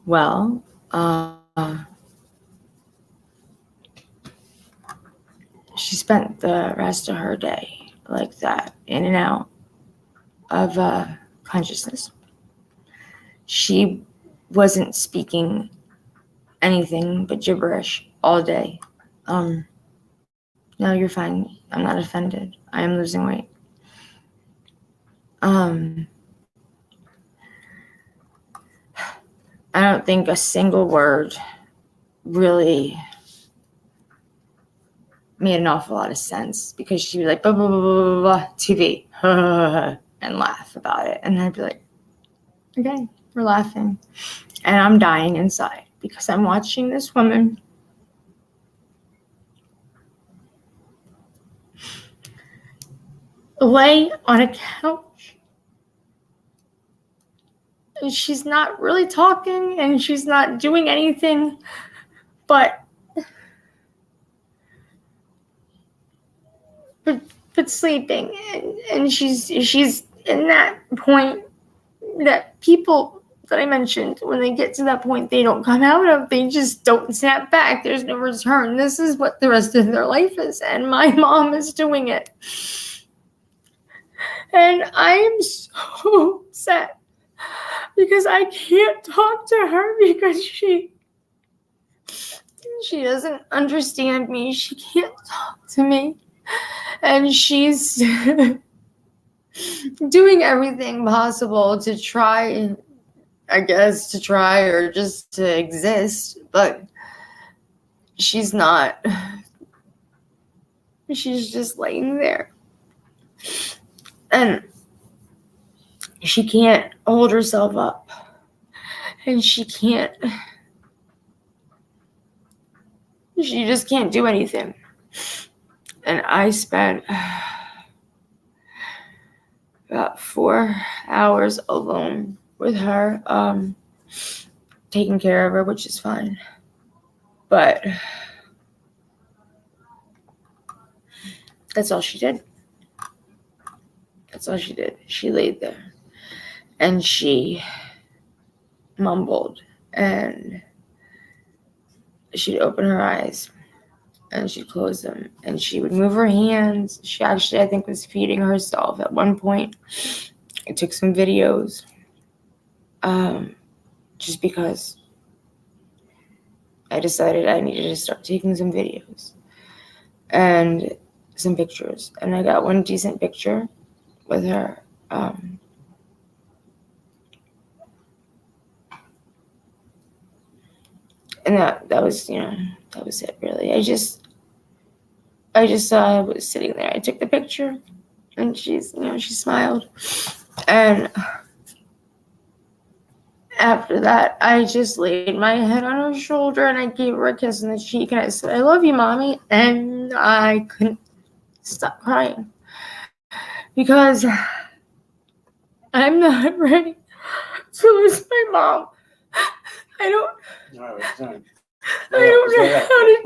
Well, she spent the rest of her day like that, in and out of consciousness. She wasn't speaking anything but gibberish all day. No, you're fine. I'm not offended. I am losing weight. I don't think a single word really made an awful lot of sense, because she would be like, blah, blah, blah, blah, blah, TV, and laugh about it. And I'd be like, okay, we're laughing. And I'm dying inside because I'm watching this woman lay on a couch. And she's not really talking, and she's not doing anything but sleeping. And she's in that point that people that I mentioned, when they get to that point, they don't come out of. They just don't snap back. There's no return. This is what the rest of their life is, and my mom is doing it. And I am so upset because I can't talk to her, because she doesn't understand me. She can't talk to me. And she's doing everything possible to try, or just to exist. But she's not. She's just laying there. And she can't hold herself up. And she just can't do anything. And I spent about 4 hours alone with her, taking care of her, which is fine. But that's all she did. That's all she did. She laid there and she mumbled, and she'd open her eyes and she'd close them, and she would move her hands. She actually, I think, was feeding herself at one point. I took some videos, just because I decided I needed to start taking some videos and some pictures. And I got one decent picture with her. And that was, that was it, really. I just saw I was sitting there. I took the picture, and she smiled. And after that, I just laid my head on her shoulder, and I gave her a kiss on the cheek, and I said, "I love you, Mommy." And I couldn't stop crying because I'm not ready to lose my mom. I don't know how to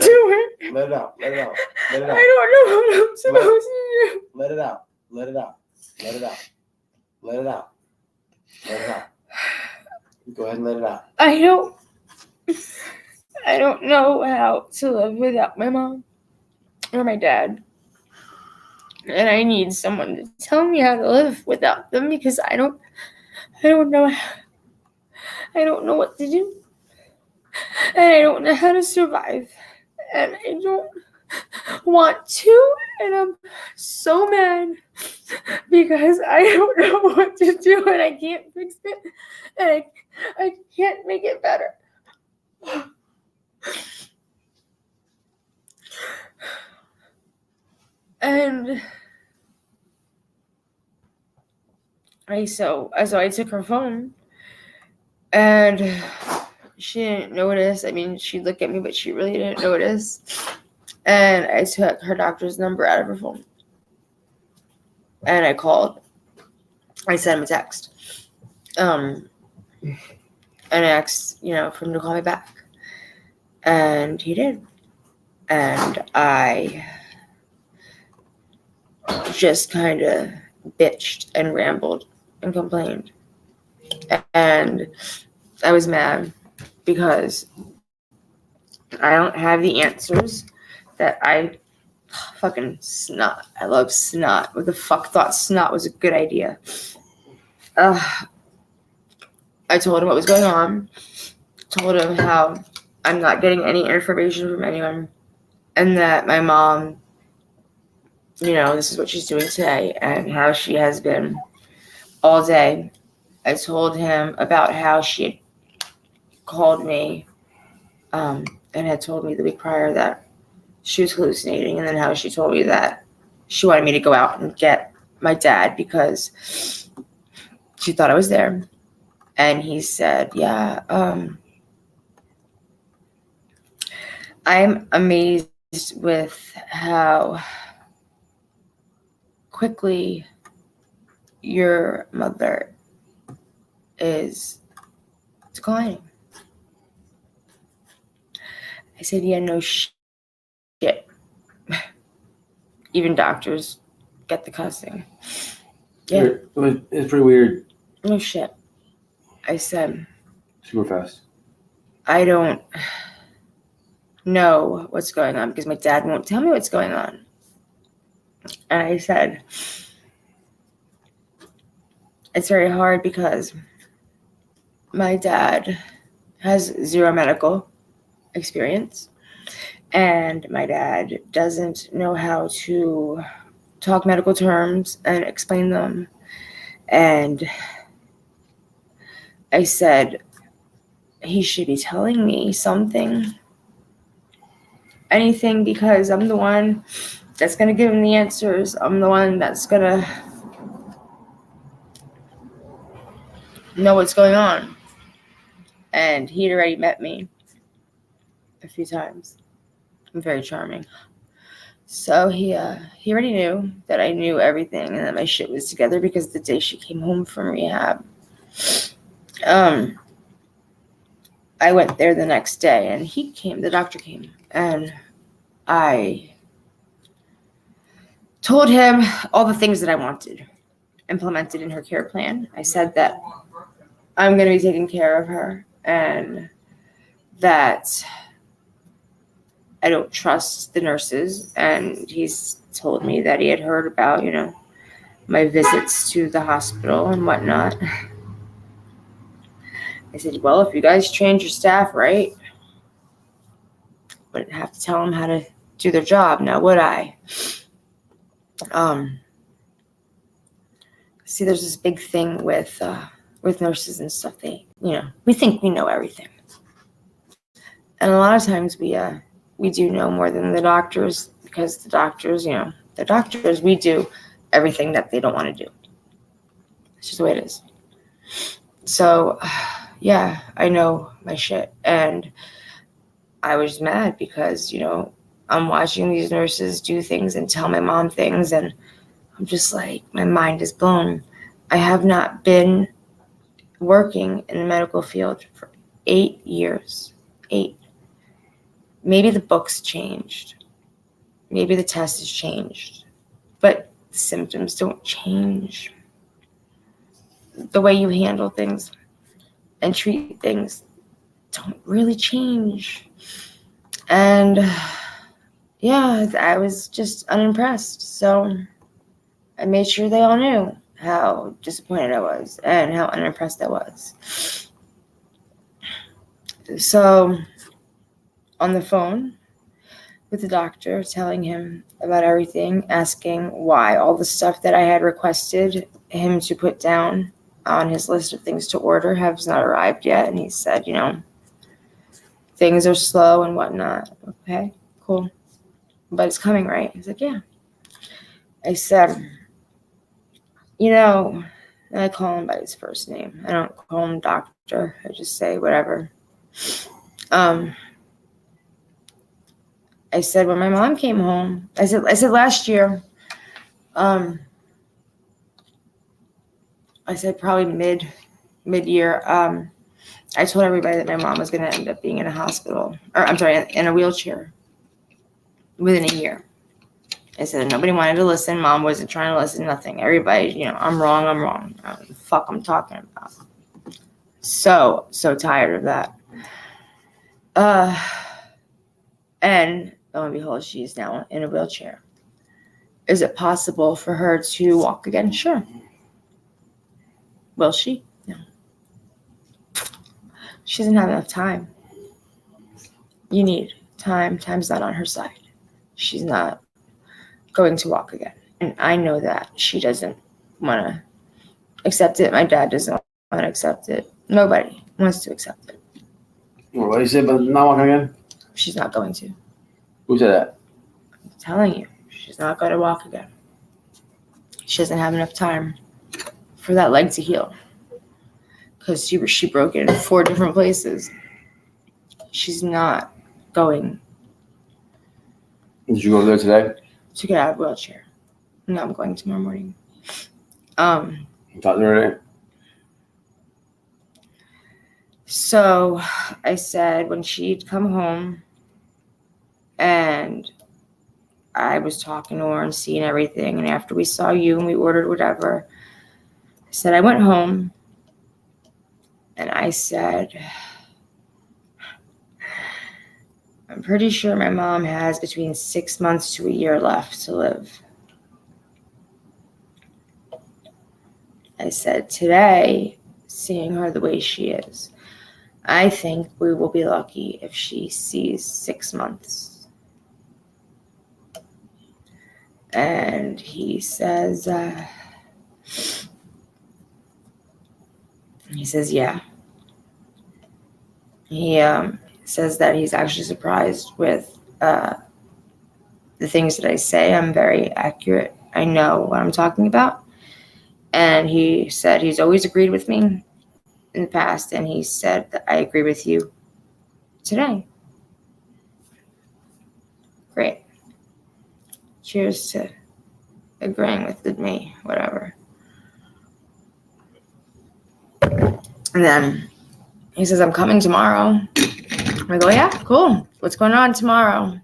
do it.
Let it out. Let it out. Let it out.
I don't know what I'm supposed to do.
Let it out. Let it out. Let it out. Let it out. Let it out. Go ahead and let it out.
I don't know how to live without my mom or my dad. And I need someone to tell me how to live without them, because I don't know what to do. And I don't know how to survive. And I don't want to. And I'm so mad because I don't know what to do, and I can't fix it. And I can't make it better. And I took her phone, and she didn't notice. I mean, she'd look at me, but she really didn't notice. And I took her doctor's number out of her phone. And I called. I sent him a text. And I asked, for him to call me back. And he did. And I just kind of bitched and rambled and complained. And I was mad because I don't have the answers that fucking snot. I love snot. What the fuck thought snot was a good idea? I told him what was going on. Told him how I'm not getting any information from anyone, and that my mom, this is what she's doing today, and how she has been all day. I told him about how she had called me and had told me the week prior that she was hallucinating, and then how she told me that she wanted me to go out and get my dad because she thought I was there. And he said, yeah, I'm amazed with how quickly your mother is declining. I said, yeah, no shit. Even doctors get the cussing. Yeah.
It's pretty weird.
No shit. I said,
super fast.
I don't know what's going on because my dad won't tell me what's going on. And I said, it's very hard because my dad has zero medical experience, and my dad doesn't know how to talk medical terms and explain them. And I said, he should be telling me something, anything, because I'm the one that's going to give him the answers. I'm the one that's going to know what's going on. And he'd already met me a few times. I'm very charming. So he already knew that I knew everything and that my shit was together because the day she came home from rehab, I went there the next day and the doctor came, and I told him all the things that I wanted implemented in her care plan. I said that I'm going to be taking care of her and that I don't trust the nurses. And he's told me that he had heard about, my visits to the hospital and whatnot. I said, well, if you guys trained your staff right, wouldn't have to tell them how to do their job now, would I? See, there's this big thing with nurses and stuff. We think we know everything. And a lot of times we do know more than the doctors, because the doctors, we do everything that they don't want to do. It's just the way it is. So, yeah, I know my shit. And I was mad because, I'm watching these nurses do things and tell my mom things, and I'm just like, my mind is blown. I have not been working in the medical field for 8 years. 8. Maybe the book's changed. Maybe the test has changed. But the symptoms don't change. The way you handle things and treat things don't really change. And yeah, I was just unimpressed. So I made sure they all knew how disappointed I was and how unimpressed I was. So on the phone with the doctor, telling him about everything, asking why all the stuff that I had requested him to put down on his list of things to order has not arrived yet. And he said, things are slow and whatnot. Okay, cool. But it's coming, right? He's like, yeah. I said, and I call him by his first name. I don't call him doctor. I just say whatever. I said, when my mom came home, I said last year, I said probably mid-year, I told everybody that my mom was going to end up being in a hospital, in a wheelchair within a year. I said nobody wanted to listen. Mom wasn't trying to listen, nothing. Everybody, I'm wrong. I don't know what the fuck I'm talking about. So tired of that. And lo and behold, she's now in a wheelchair. Is it possible for her to walk again? Sure. Will she? No. She doesn't have enough time. You need time. Time's not on her side. She's not going to walk again. And I know that. She doesn't want to accept it. My dad doesn't want to accept it. Nobody wants to accept it.
What you said about not walking again?
She's not going to.
Who said that?
I'm telling you, she's not going to walk again. She doesn't have enough time for that leg to heal. Because she broke it in 4 different places. She's not going.
Did you go there today?
To get out of a wheelchair. No, I'm going tomorrow morning.
You talked to her today?
So I said when she'd come home and I was talking to her and seeing everything, and after we saw you and we ordered whatever, I said I went home and I said, I'm pretty sure my mom has between 6 months to a year left to live. I said, today, seeing her the way she is, I think we will be lucky if she sees 6 months. And he says, yeah. He says that he's actually surprised with the things that I say. I'm very accurate. I know what I'm talking about. And he said he's always agreed with me. in the past, and he said that I agree with you today. Great. Cheers to agreeing with me, whatever. And then he says, I'm coming tomorrow. I go, yeah, cool. What's going on tomorrow?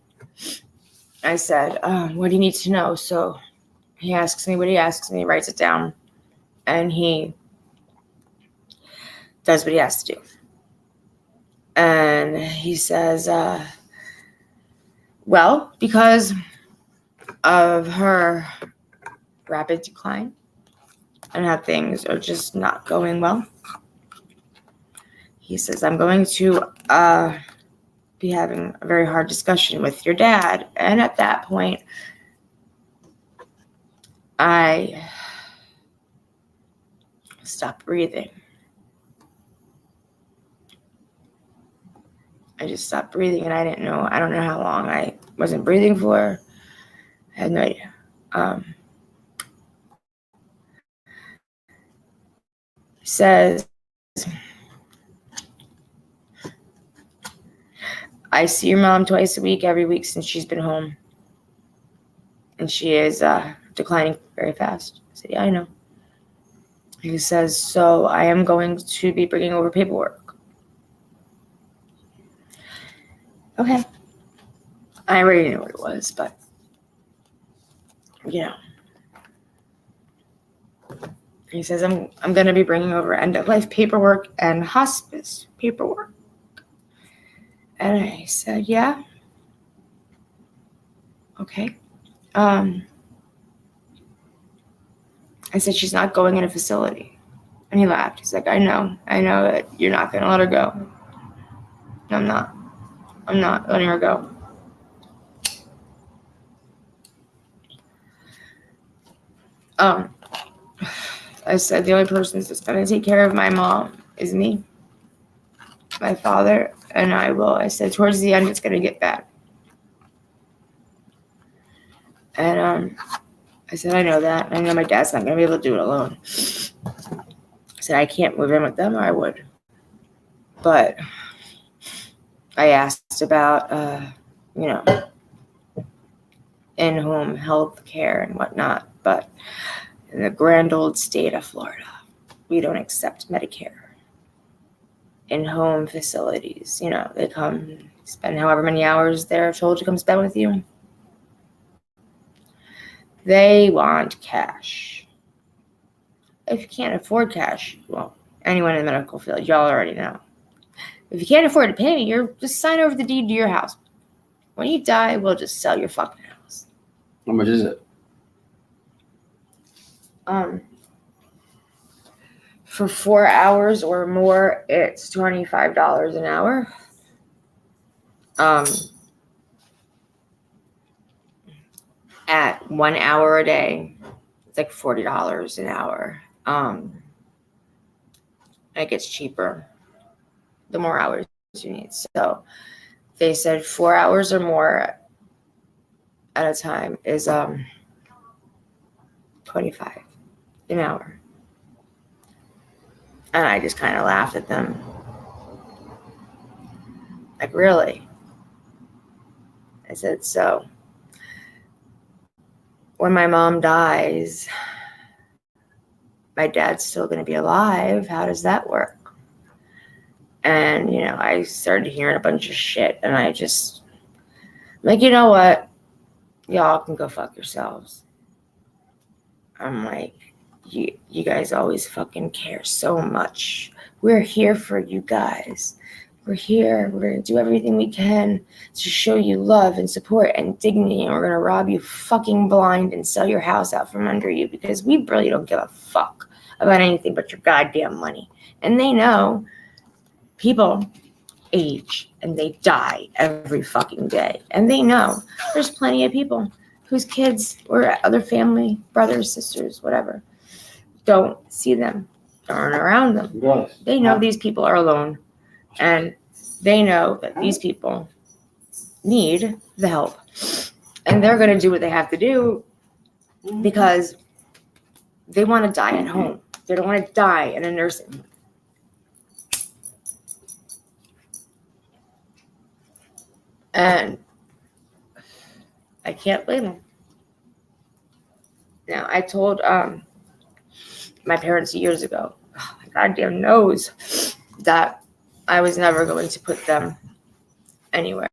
I said, what do you need to know? So he asks me what he asks me, writes it down, and he does what he has to do. And he says, well, because of her rapid decline and how things are just not going well, he says, I'm going to be having a very hard discussion with your dad. And at that point, I stopped breathing. I just stopped breathing, and I don't know how long I wasn't breathing for. I had no idea. He says, I see your mom twice a week, every week since she's been home. And she is declining very fast. I said, yeah, I know. He says, so I am going to be bringing over paperwork. Okay. I already knew what it was, but, He says, I'm going to be bringing over end-of-life paperwork and hospice paperwork. And I said, yeah. Okay. I said, she's not going in a facility. And he laughed. He's like, I know that you're not going to let her go. No, I'm not letting her go. I said, the only person that's going to take care of my mom is me, my father, and I said, towards the end, it's going to get bad. And I said, I know that. I know my dad's not going to be able to do it alone. I said, I can't move in with them, or I would. But I asked about, in-home health care and whatnot. But in the grand old state of Florida, we don't accept Medicare. In-home facilities, they come spend however many hours they're told to come spend with you. They want cash. If you can't afford cash, well, anyone in the medical field, y'all already know. If you can't afford to pay me, you're just sign over the deed to your house. When you die, we'll just sell your fucking house.
How much is it?
For 4 hours or more, it's $25 an hour. At 1 hour a day, it's like $40 an hour. It gets cheaper the more hours you need. So they said 4 hours or more at a time is $25 an hour. And I just kind of laughed at them. Like, really? I said, so when my mom dies, my dad's still going to be alive. How does that work? And, I started hearing a bunch of shit, and I just, like, you know what? Y'all can go fuck yourselves. I'm like, you guys always fucking care so much. We're here for you guys. We're here. We're going to do everything we can to show you love and support and dignity. And we're going to rob you fucking blind and sell your house out from under you because we really don't give a fuck about anything but your goddamn money. And they know people age and they die every fucking day. And they know there's plenty of people whose kids or other family, brothers, sisters, whatever, don't see them, aren't around them.
Yes.
They know these people are alone. And they know that these people need the help. And they're going to do what they have to do because they want to die at home. They don't want to die in a nursing home. And I can't blame them. Now, I told my parents years ago, oh, my goddamn nose, that I was never going to put them anywhere.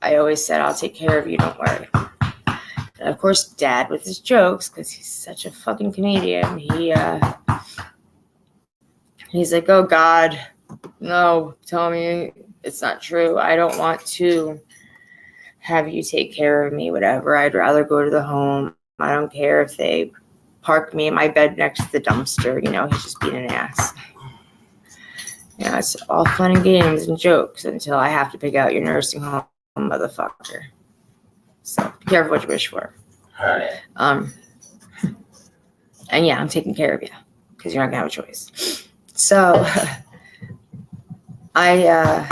I always said, I'll take care of you, don't worry. And of course, Dad, with his jokes, because he's such a fucking comedian, he's like, oh God, no, tell me it's not true. I don't want to have you take care of me, whatever. I'd rather go to the home. I don't care if they park me in my bed next to the dumpster. He's just being an ass. It's all fun and games and jokes until I have to pick out your nursing home, motherfucker. So be careful what you wish for.
All right.
And yeah, I'm taking care of you because you're not gonna have a choice. So I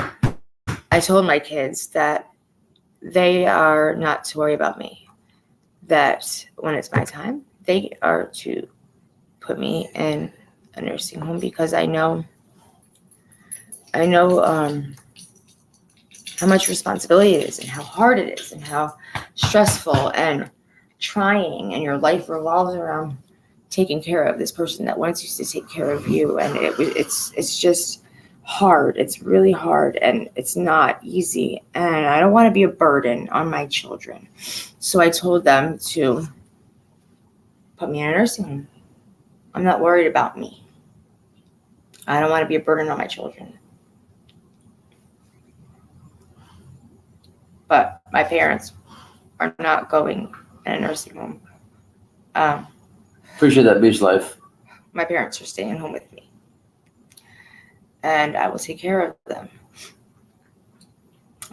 told my kids that they are not to worry about me. That when it's my time, they are to put me in a nursing home because I know how much responsibility it is and how hard it is and how stressful and trying, and your life revolves around taking care of this person that once used to take care of you, and it's just hard. It's really hard, and it's not easy, and I don't want to be a burden on my children. So I told them to put me in a nursing home. I'm not worried about me. I don't want to be a burden on my children. But my parents are not going in a nursing home.
Appreciate that beach life.
My parents are staying home with me. And I will take care of them.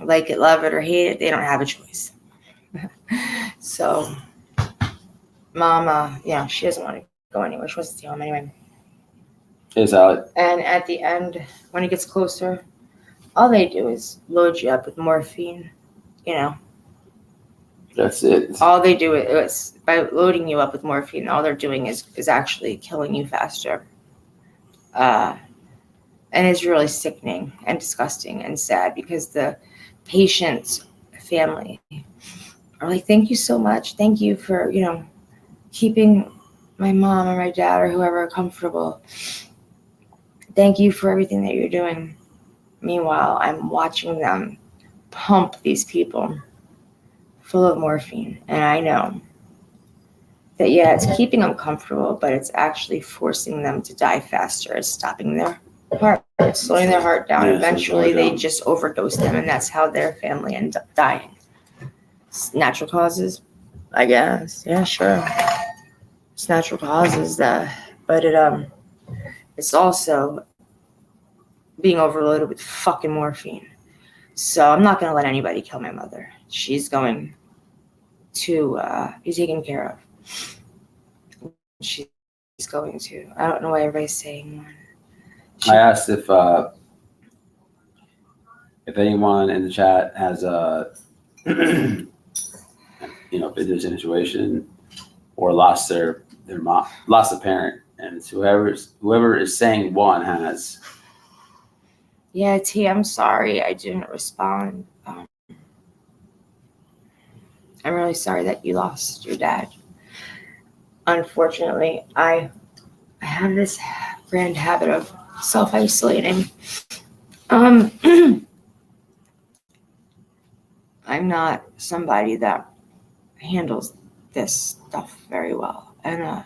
Like it, love it, or hate it, they don't have a choice. So, Mama, she doesn't want to go anywhere. She wants to stay home anyway.
Hey, Sally.
And at the end, when it gets closer, all they do is load you up with morphine.
That's it.
All they do is by loading you up with morphine, all they're doing is actually killing you faster. And it's really sickening and disgusting and sad because the patient's family are like, thank you so much. Thank you for, keeping my mom or my dad or whoever comfortable. Thank you for everything that you're doing. Meanwhile, I'm watching them pump these people full of morphine. And I know that, it's keeping them comfortable, but it's actually forcing them to die faster. It's stopping their heart. It's slowing their heart down. Eventually, they just overdose them, and that's how their family ends up dying. It's natural causes, I guess. Yeah, sure. It's natural causes, but it's also being overloaded with fucking morphine. So I'm not going to let anybody kill my mother. She's going to be taken care of. She's going to. I don't know why everybody's saying that.
I asked if anyone in the chat has been in a situation or lost their mom, lost a parent, and it's whoever is saying one has.
Yeah, T, I'm sorry I didn't respond. I'm really sorry that you lost your dad. Unfortunately, I have this grand habit of self-isolating. I'm not somebody that handles this stuff very well. And I'm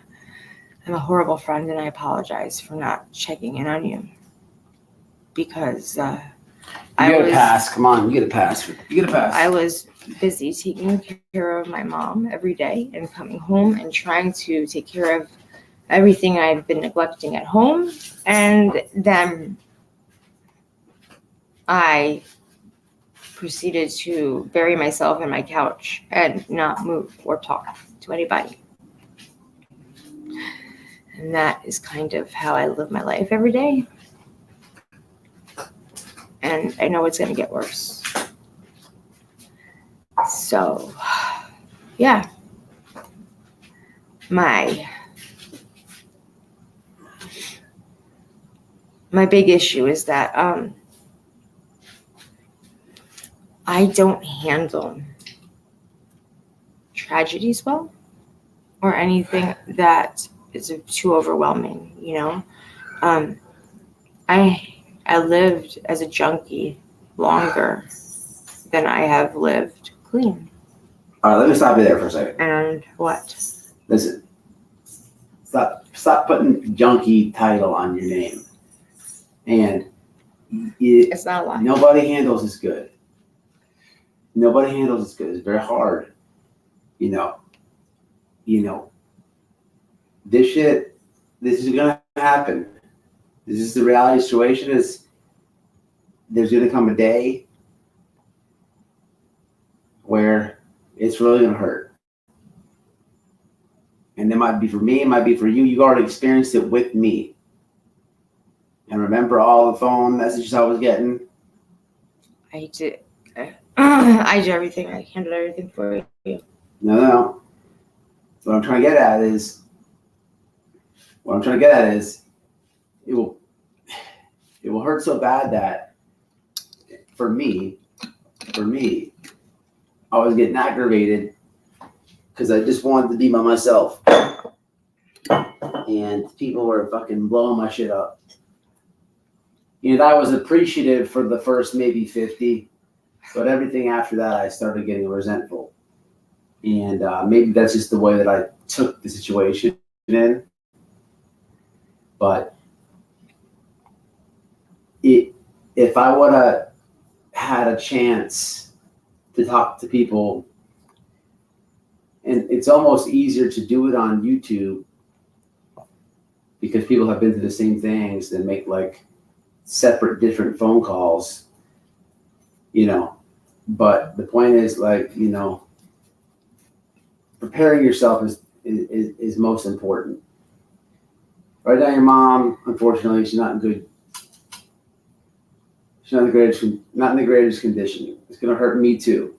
a horrible friend, and I apologize for not checking in on you. Because
you get a pass. Come on, you get a pass. You get a pass.
I was busy taking care of my mom every day and coming home and trying to take care of everything I've been neglecting at home. And then I proceeded to bury myself in my couch and not move or talk to anybody. And that is kind of how I live my life every day. And I know it's going to get worse. So, yeah. My big issue is that I don't handle tragedies well, or anything that is too overwhelming, you know. I lived as a junkie longer than I have lived clean.
All right, let me stop you there for a second.
And what?
Listen, stop putting junkie title on your name. And
It's not a lie.
Nobody handles as good. Nobody handles as good. It's very hard. You know, this is gonna happen. This is the reality situation. Is there's gonna come a day where it's really gonna hurt. And it might be for me, it might be for you. You already experienced it with me. And remember all the phone messages I was getting?
I did. I did everything. I handled everything for you.
No. What I'm trying to get at is it will hurt so bad that for me, I was getting aggravated because I just wanted to be by myself. And people were fucking blowing my shit up. You know, I was appreciative for the first maybe 50, but everything after that, I started getting resentful. And maybe that's just the way that I took the situation in. But if I would have had a chance to talk to people, and it's almost easier to do it on YouTube because people have been through the same things than make like separate different phone calls, you know. But the point is, like, you know, preparing yourself is most important. Right now, your mom, unfortunately, she's not in good. She's not in the greatest condition. It's gonna hurt me too.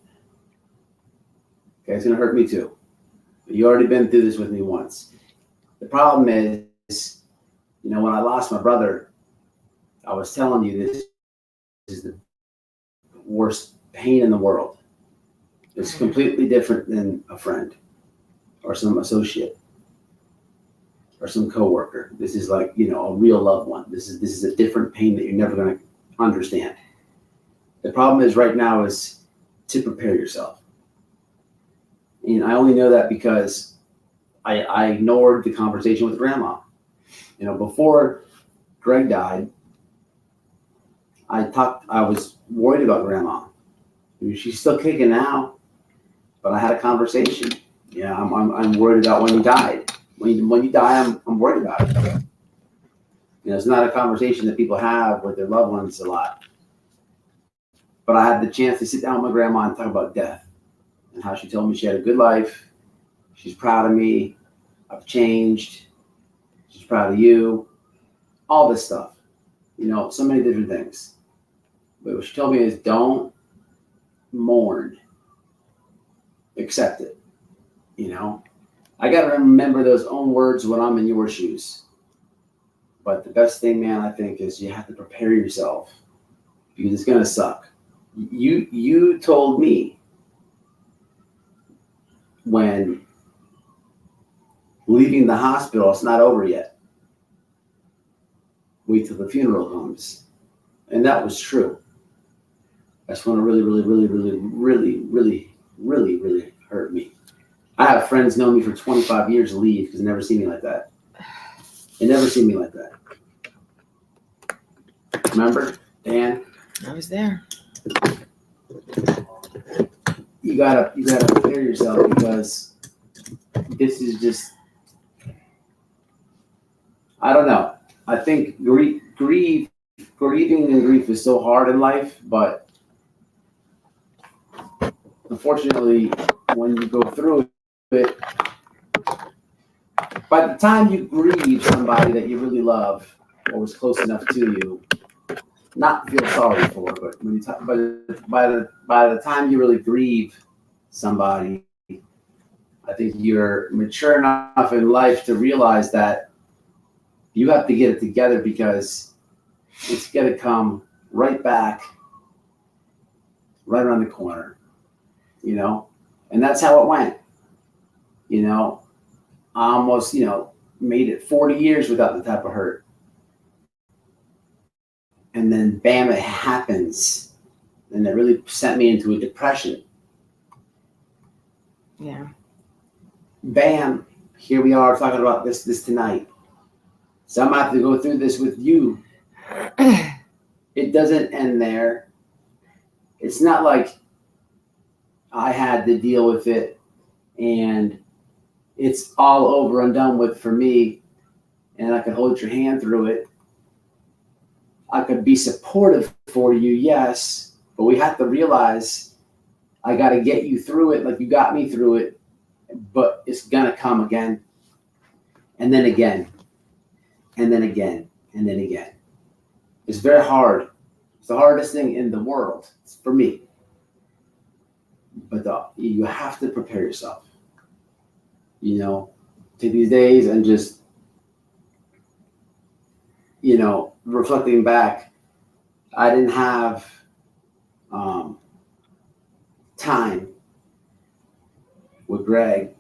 Okay, it's gonna hurt me too. But you already been through this with me once. The problem is, you know, when I lost my brother, I was telling you this is the worst pain in the world. It's completely different than a friend or some associate or some coworker. This is like, you know, a real loved one. This is a different pain that you're never going to understand. The problem is right now is to prepare yourself. And I only know that because I ignored the conversation with grandma. You know, before Greg died, I was worried about grandma. I mean, she's still kicking now, but I had a conversation. Yeah, I'm worried about when you died. When you die, I'm worried about it. You know, it's not a conversation that people have with their loved ones a lot. But I had the chance to sit down with my grandma and talk about death and how she told me she had a good life. She's proud of me. I've changed. She's proud of you. All this stuff. You know, so many different things. But what she told me is don't mourn. Accept it. You know? I got to remember those own words when I'm in your shoes. But the best thing, man, I think is you have to prepare yourself because it's going to suck. You told me when leaving the hospital, it's not over yet. Wait till the funeral comes. And that was true. That's when it really, really, really, really, really, really, really, really hurt me. I have friends know me for 25 years leave because they never see me like that. They never see me like that. Remember, Dan?
I was there.
You gotta prepare yourself because this is just, I don't know. I think grieving and grief is so hard in life, but unfortunately, when you go through it, by the time you grieve somebody that you really love or was close enough to you, not feel sorry for, but when by the time you really grieve somebody, I think you're mature enough in life to realize that you have to get it together because it's going to come right back right around the corner, you know? And that's how it went. You know, I almost, made it 40 years without the type of hurt. And then bam, it happens. And it really sent me into a depression.
Yeah.
Bam, here we are talking about this tonight. So I'm going to have to go through this with you. It doesn't end there. It's not like I had to deal with it and it's all over and done with for me, and I could hold your hand through it. I could be supportive for you, yes, but we have to realize I got to get you through it like you got me through it, but it's going to come again, and then again, and then again, and then again. It's very hard. It's the hardest thing in the world for me. But you have to prepare yourself. Take these days and just, reflecting back, I didn't have time with Greg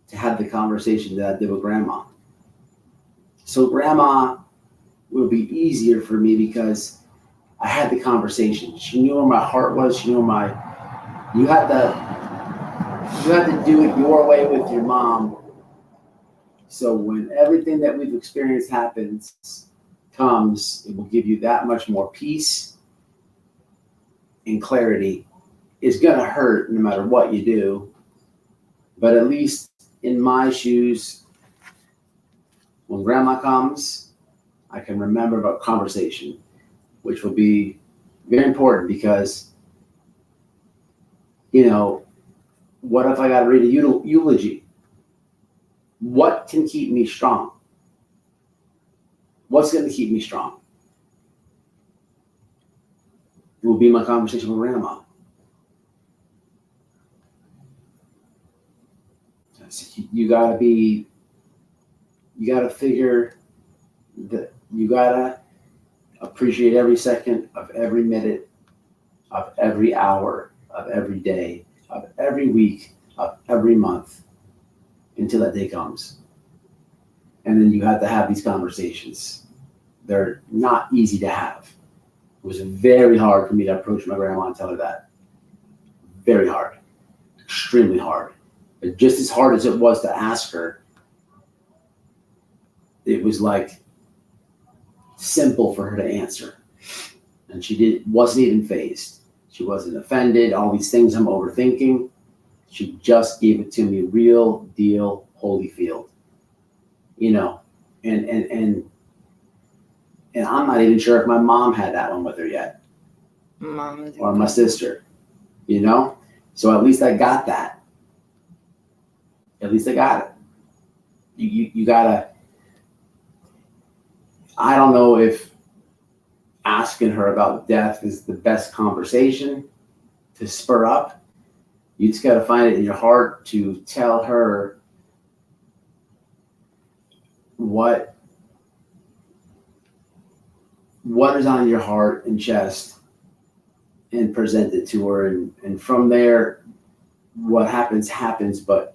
to have the conversation that I did with Grandma. So Grandma would be easier for me because I had the conversation. She knew where my heart was. She knew you had to do it your way with your mom. So when everything that we've experienced comes, it will give you that much more peace and clarity. It's going to hurt no matter what you do. But at least in my shoes, when Grandma comes, I can remember about conversation, which will be very important because, what if I got to read a eulogy? What can keep me strong? What's going to keep me strong? It will be my conversation with Grandma. You got to figure that you got to appreciate every second of every minute, of every hour, of every day, of every week, of every month until that day comes. And then you have to have these conversations. They're not easy to have. It was very hard for me to approach my grandma and tell her that. Very hard. Extremely hard. But just as hard as it was to ask her, it was like simple for her to answer. And she wasn't even fazed. She wasn't offended. All these things I'm overthinking. She just gave it to me real deal, Holyfield. And I'm not even sure if my mom had that one with her yet. Or my sister. So at least I got that. At least I got it. You gotta, I don't know if asking her about death is the best conversation to spur up. You just got to find it in your heart to tell her what is on your heart and chest and present it to her. And from there, what happens, but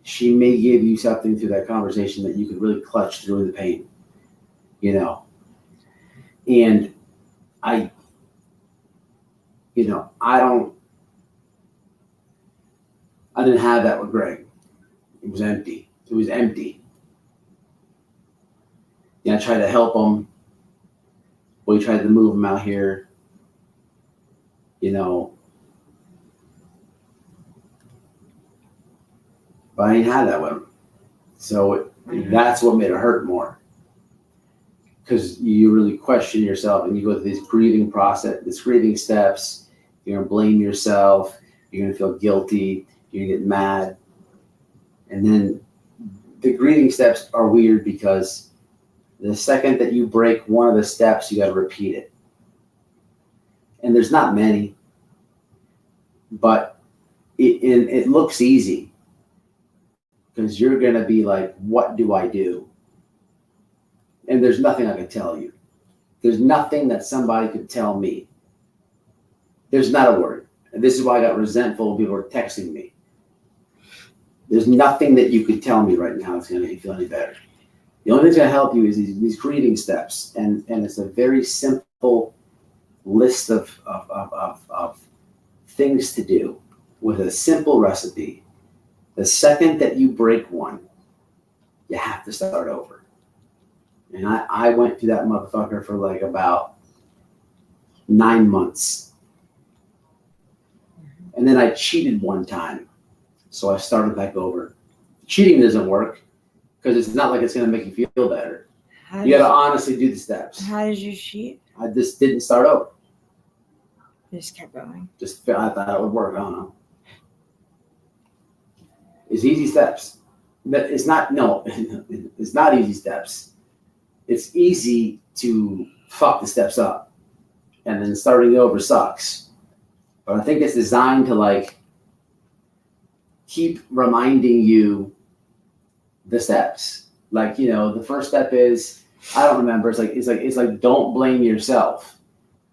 she may give you something through that conversation that you could really clutch through the pain, And I didn't have that with Greg. It was empty. I tried to help him. We tried to move him out here. But I didn't have that with him. So that's what made it hurt more. Because you really question yourself and you go through this grieving process, this grieving steps. You're going to blame yourself. You're going to feel guilty. You're going to get mad. And then the grieving steps are weird because the second that you break one of the steps, you got to repeat it. And there's not many, but it looks easy because you're going to be like, what do I do? And there's nothing I could tell you. There's nothing that somebody could tell me. There's not a word. And this is why I got resentful when people were texting me. There's nothing that you could tell me right now that's going to make you feel any better. The only thing that's going to help you is these grieving steps. And it's a very simple list of things to do with a simple recipe. The second that you break one, you have to start over. And I went through that motherfucker for like about 9 months. And then I cheated one time. So I started back over. Cheating doesn't work because it's not like it's going to make you feel better. You got to honestly do the steps.
How did you cheat?
I just didn't start over.
You just kept going.
I thought it would work. I don't know. It's easy steps. But it's not easy steps. It's easy to fuck the steps up. And then starting over sucks. But I think it's designed to like keep reminding you the steps. Like, you know, the first step is, I don't remember. It's like don't blame yourself.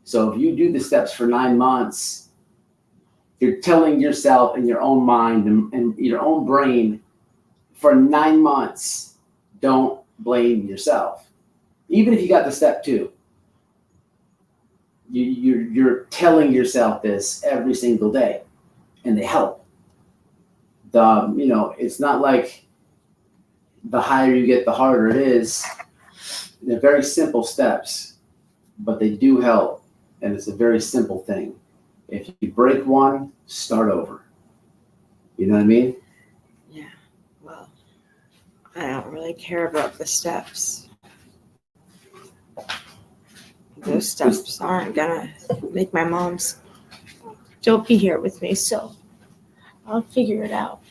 So if you do the steps for 9 months, you're telling yourself in your own mind and your own brain for 9 months, don't blame yourself. Even if you got the step 2, you're telling yourself this every single day, and they help. It's not like the higher you get, the harder it is. They're very simple steps, but they do help, and it's a very simple thing. If you break one, start over. You know what I mean?
Yeah. Well, I don't really care about the steps. Those steps aren't gonna make my mom still be here with me, so I'll figure it out.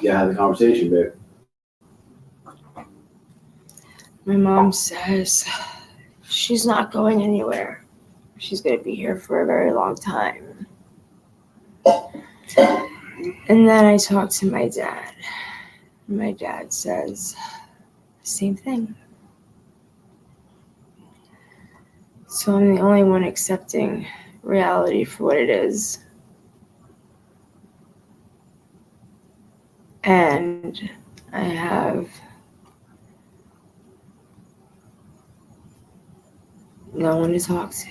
Yeah, have the conversation, babe.
My mom says she's not going anywhere. She's going to be here for a very long time. And then I talked to my dad. My dad says the same thing. So I'm the only one accepting reality for what it is. And I have no one to talk to.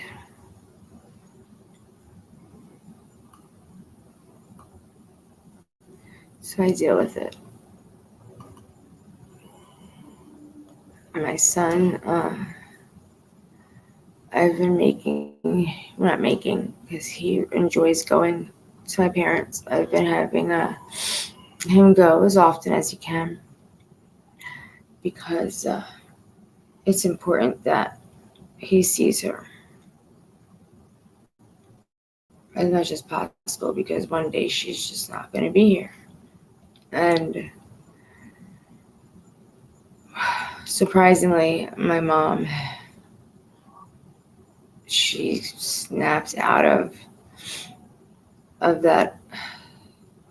So I deal with it. My son, I've been because he enjoys going to my parents. I've been having him go as often as he can because it's important that he sees her as much as possible because one day she's just not going to be here. And surprisingly, my mom, she snapped out of that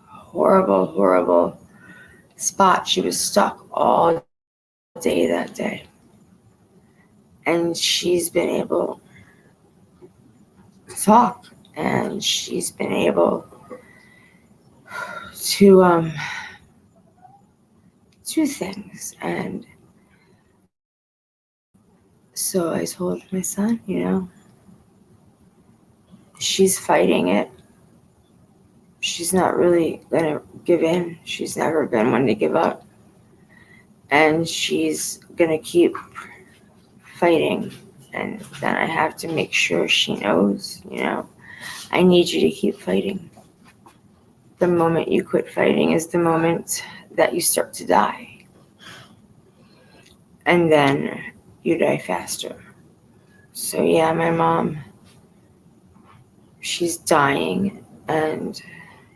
horrible spot. She was stuck all day that day. And she's been able to talk, and she's been able to do things. And so I told my son, she's fighting it. She's not really going to give in. She's never been one to give up. And she's going to keep fighting. And then I have to make sure she knows, I need you to keep fighting. The moment you quit fighting is the moment that you start to die. And then you die faster. So yeah, my mom, she's dying and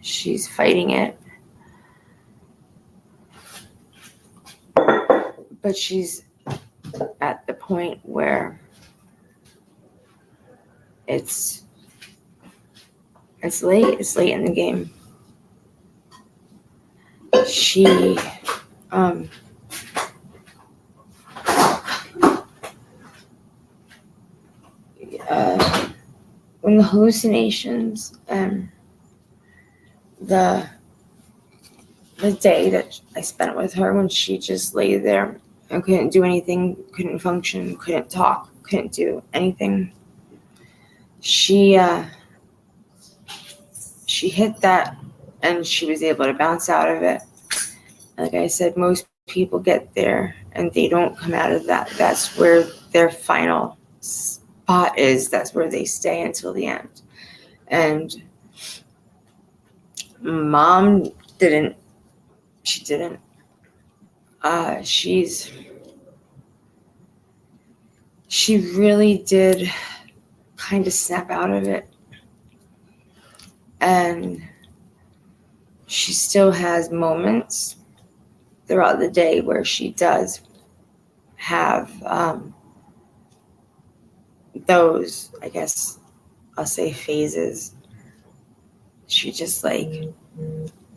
she's fighting it. But she's at the point where it's late. It's late in the game. She when the hallucinations and the day that I spent with her, when she just lay there and couldn't do anything, couldn't function, couldn't talk, couldn't do anything, she hit that, and she was able to bounce out of it. Like I said, most people get there and they don't come out of that. That's where their final spot is. That's where they stay until the end. And Mom didn't. She didn't. She really did kind of snap out of it. And she still has moments throughout the day where she does have those, I guess I'll say, phases. She just like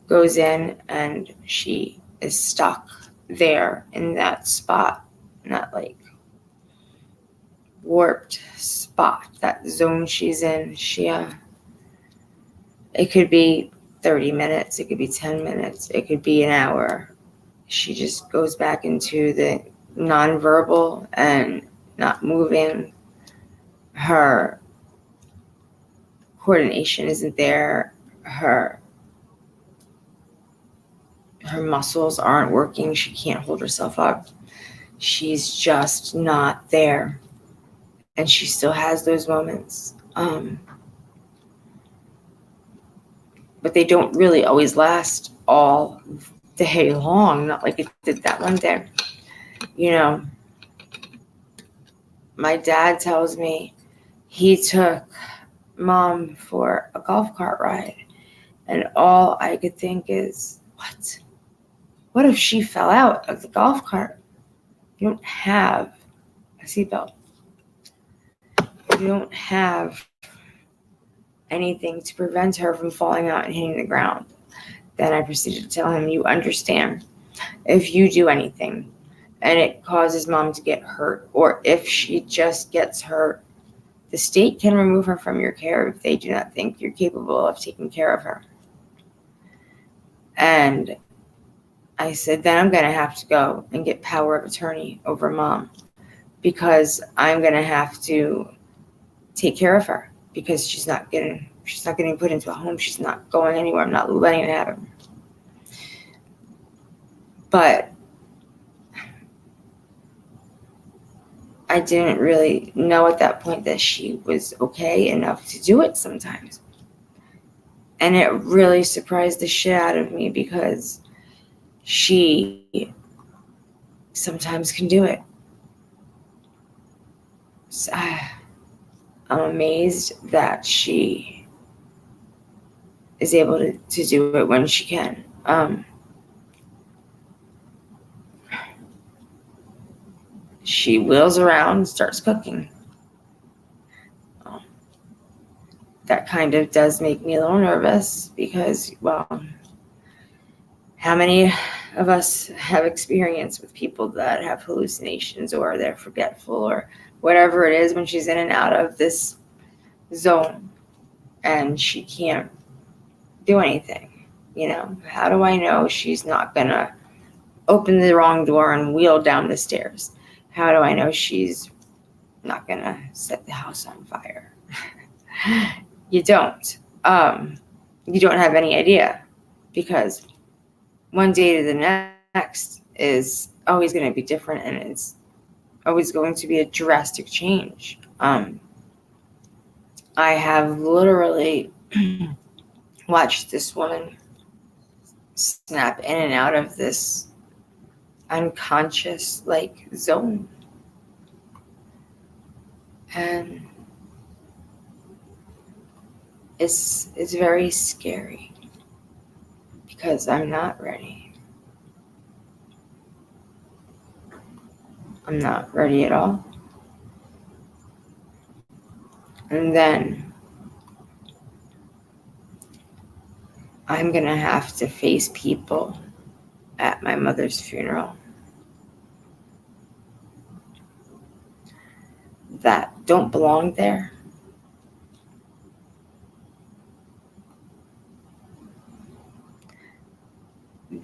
goes in and she is stuck there in that spot, in that like warped spot, that zone she's in. It could be 30 minutes, it could be 10 minutes, it could be an hour. She just goes back into the nonverbal and not moving. Her coordination isn't there. Her muscles aren't working. She can't hold herself up. She's just not there. And she still has those moments. But they don't really always last all day long, not like it did that one day. You know, my dad tells me he took Mom for a golf cart ride, and all I could think is, what if she fell out of the golf cart? You don't have a seatbelt. You don't have anything to prevent her from falling out and hitting the ground. Then I proceeded to tell him, you understand, if you do anything and it causes Mom to get hurt, or if she just gets hurt, the state can remove her from your care if they do not think you're capable of taking care of her. And I said, then I'm going to have to go and get power of attorney over Mom, because I'm going to have to take care of her, because she's not getting put into a home. She's not going anywhere. I'm not letting it happen. But I didn't really know at that point that she was okay enough to do it sometimes. And it really surprised the shit out of me, because she sometimes can do it. So I'm amazed that she is able to do it when she can. She wheels around, starts cooking. That kind of does make me a little nervous, because, well, how many of us have experience with people that have hallucinations, or they're forgetful, or whatever it is, when she's in and out of this zone and she can't do anything? You know, how do I know she's not gonna open the wrong door and wheel down the stairs? How do I know she's not gonna set the house on fire? You don't. You don't have any idea, because one day to the next is always going to be different, and it's always going to be a drastic change. I have literally watched this woman snap in and out of this unconscious zone, and it's very scary, because I'm not ready. I'm not ready at all. And then I'm going to have to face people at my mother's funeral that don't belong there,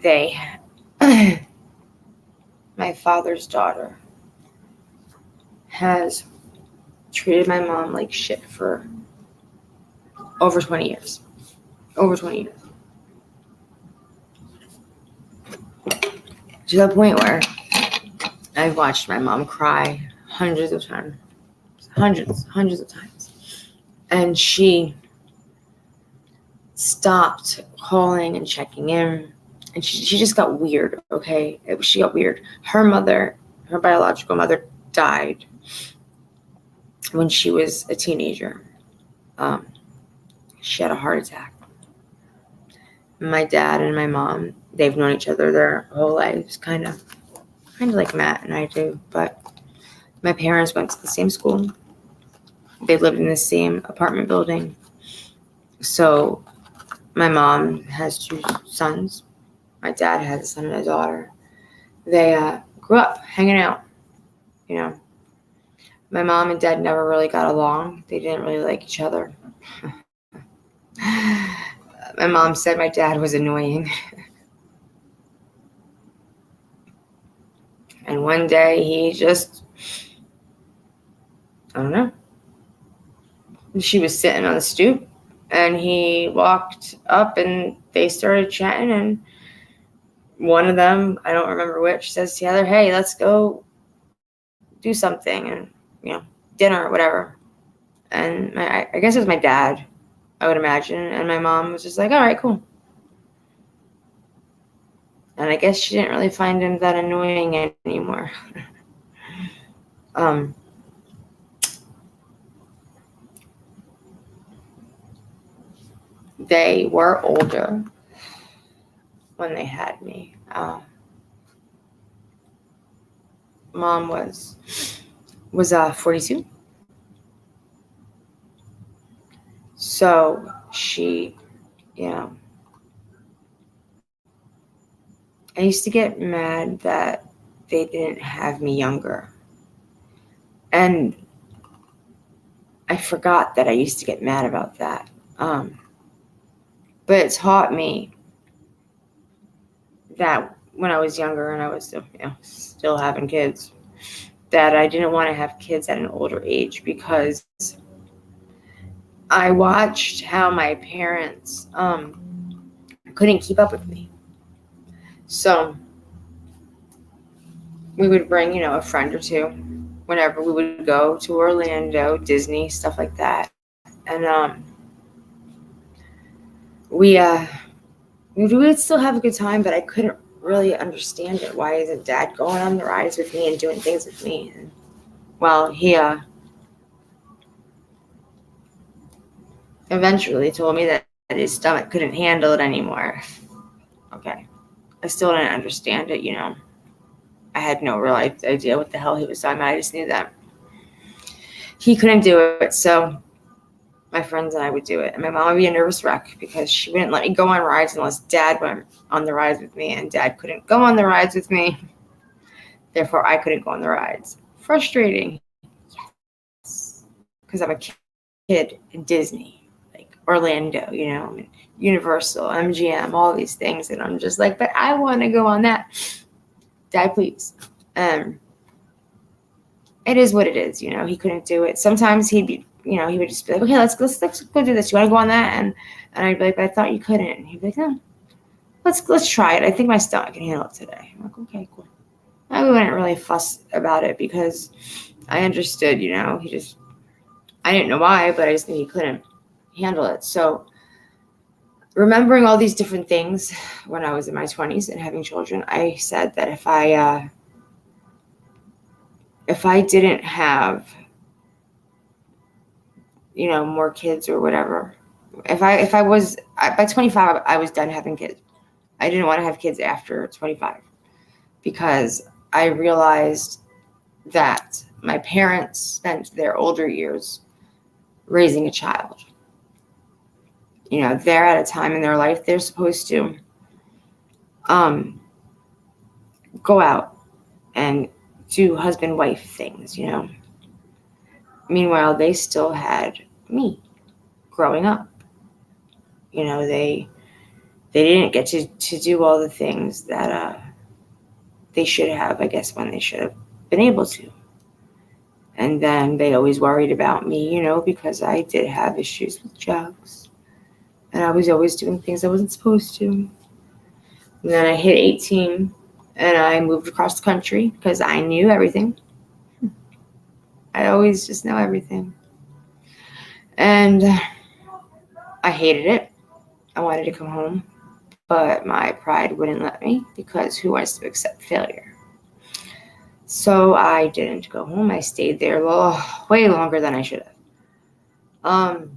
they, my father's daughter, has treated my mom like shit for over 20 years. Over 20 years. To the point where I've watched my mom cry hundreds of times. Hundreds of times. And she stopped calling and checking in. And she just got weird, okay? She got weird. Her mother, her biological mother, died when she was a teenager. She had a heart attack. My dad and my mom, they've known each other their whole lives, kind of like Matt and I do. But my parents went to the same school. They lived in the same apartment building. So my mom has 2 sons. My dad has a son and a daughter. They grew up hanging out, you know. My mom and dad never really got along. They didn't really like each other. My mom said my dad was annoying. And one day he just, I don't know. She was sitting on the stoop and he walked up and they started chatting, and one of them, I don't remember which, says to the other, hey, let's go do something, and, you know, dinner or whatever. And I guess it was my dad, I would imagine. And my mom was just like, all right, cool. And I guess she didn't really find him that annoying anymore. They were older when they had me. Mom was 42. So she, you know, I used to get mad that they didn't have me younger. And I forgot that I used to get mad about that. But it taught me that when I was younger and I was still having kids, that I didn't want to have kids at an older age, because I watched how my parents couldn't keep up with me. So we would bring, a friend or two whenever we would go to Orlando, Disney, stuff like that. And we would still have a good time, but I couldn't really understand it. Why isn't Dad going on the rides with me and doing things with me? And, well, he eventually told me that his stomach couldn't handle it anymore. Okay. I still didn't understand it, I had no real idea what the hell he was talking about. I just knew that he couldn't do it. So my friends and I would do it. And my mom would be a nervous wreck because she wouldn't let me go on rides unless Dad went on the rides with me. And Dad couldn't go on the rides with me. Therefore, I couldn't go on the rides. Frustrating. Yes. Because I'm a kid in Disney, like Orlando, Universal, MGM, all these things. And I'm just like, but I want to go on that. Dad, please. It is what it is, he couldn't do it. Sometimes he'd be, he would just be like, okay, let's go do this. You want to go on that? And I'd be like, but I thought you couldn't. And he'd be like, no, let's try it. I think my stomach can handle it today. I'm like, okay, cool. I wouldn't really fuss about it because I understood, I didn't know why, but I just knew he couldn't handle it. So remembering all these different things when I was in my 20s and having children, I said that if I didn't have, more kids or whatever, if I was, by 25, I was done having kids. I didn't want to have kids after 25 because I realized that my parents spent their older years raising a child. They're at a time in their life they're supposed to go out and do husband-wife things, Meanwhile, they still had me growing up. They they didn't get to do all the things that they should have, I guess, when they should have been able to. And then they always worried about me, you know, because I did have issues with drugs. And I was always doing things I wasn't supposed to. And then I hit 18 and I moved across the country because I knew everything. I always just know everything. And I hated it. I wanted to come home, but my pride wouldn't let me because who wants to accept failure? So I didn't go home. I stayed there way longer than I should have.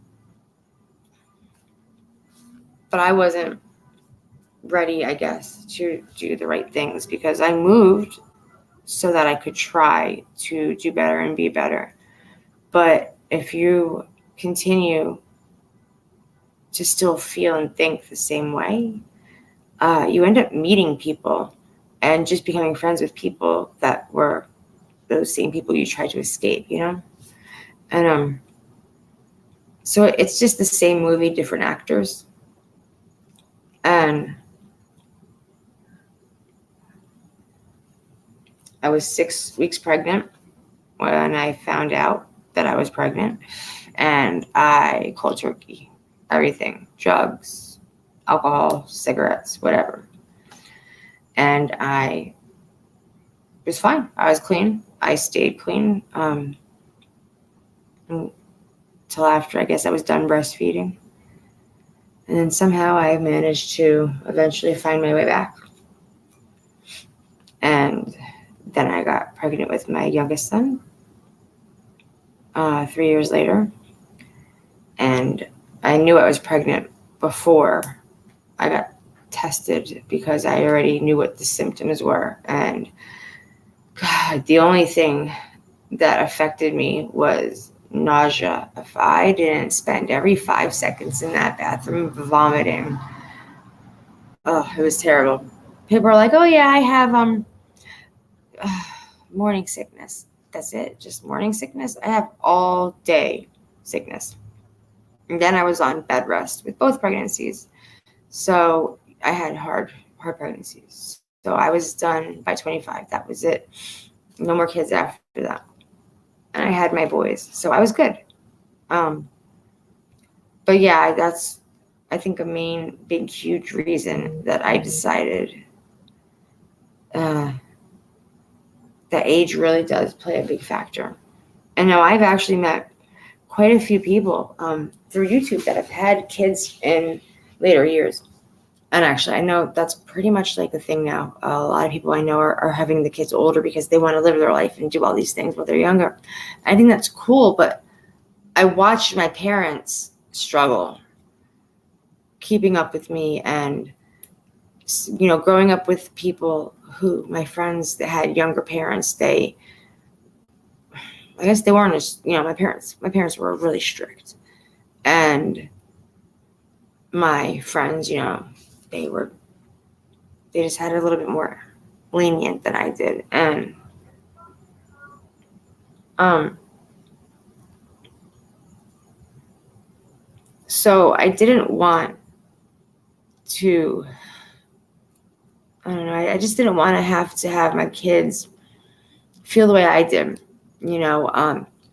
But I wasn't ready, I guess, to do the right things because I moved so that I could try to do better and be better. But if you continue to still feel and think the same way, you end up meeting people and just becoming friends with people that were those same people you tried to escape, you know? And so it's just the same movie, different actors. And I was 6 weeks pregnant when I found out that I was pregnant. And I cold turkey, everything, drugs, alcohol, cigarettes, whatever. And I was fine. I was clean. I stayed clean until after, I guess, I was done breastfeeding. And then somehow I managed to eventually find my way back. And then I got pregnant with my youngest son 3 years later. And I knew I was pregnant before I got tested because I already knew what the symptoms were. And God, the only thing that affected me was nausea. If I didn't spend every 5 seconds in that bathroom vomiting, it was terrible. People are like, oh yeah, I have morning sickness. That's it, just morning sickness. I have all day sickness. And then I was on bed rest with both pregnancies. So I had hard pregnancies. So I was done by 25. That was it. No more kids after that. And I had my boys. So I was good. But yeah, that's, I think, a main, big, huge reason that I decided that age really does play a big factor. And now I've actually met quite a few people through YouTube that have had kids in later years. And actually, I know that's pretty much like a thing now. A lot of people I know are having the kids older because they want to live their life and do all these things while they're younger. I think that's cool, but I watched my parents struggle keeping up with me and, you know, growing up with people who, my friends that had younger parents, I guess they weren't as, you know, my parents were really strict. And my friends, you know, they just had a little bit more lenient than I did. And so I didn't want to, I don't know, I just didn't want to have my kids feel the way I did. You know,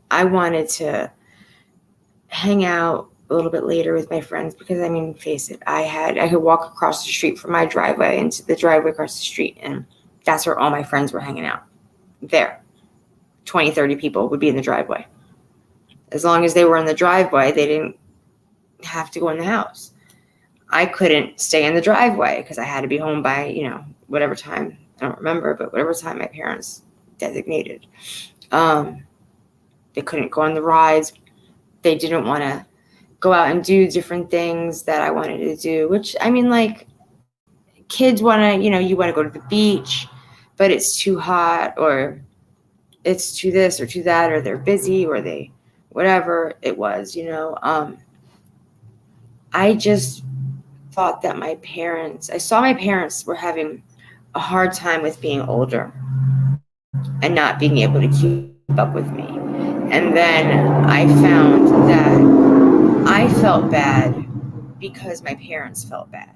I wanted to hang out a little bit later with my friends because, I mean, face it, I could walk across the street from my driveway into the driveway across the street, and that's where all my friends were hanging out. There, 20, 30 people would be in the driveway. As long as they were in the driveway, they didn't have to go in the house. I couldn't stay in the driveway because I had to be home by, you know, whatever time, I don't remember, but whatever time my parents designated. They couldn't go on the rides. They didn't want to go out and do different things that I wanted to do, which, I mean, like, kids want to, you know, you want to go to the beach, but it's too hot, or it's too this or too that, or they're busy, or they, whatever it was, you know. I just thought that I saw my parents were having a hard time with being older and not being able to keep up with me. And then I found that I felt bad because my parents felt bad.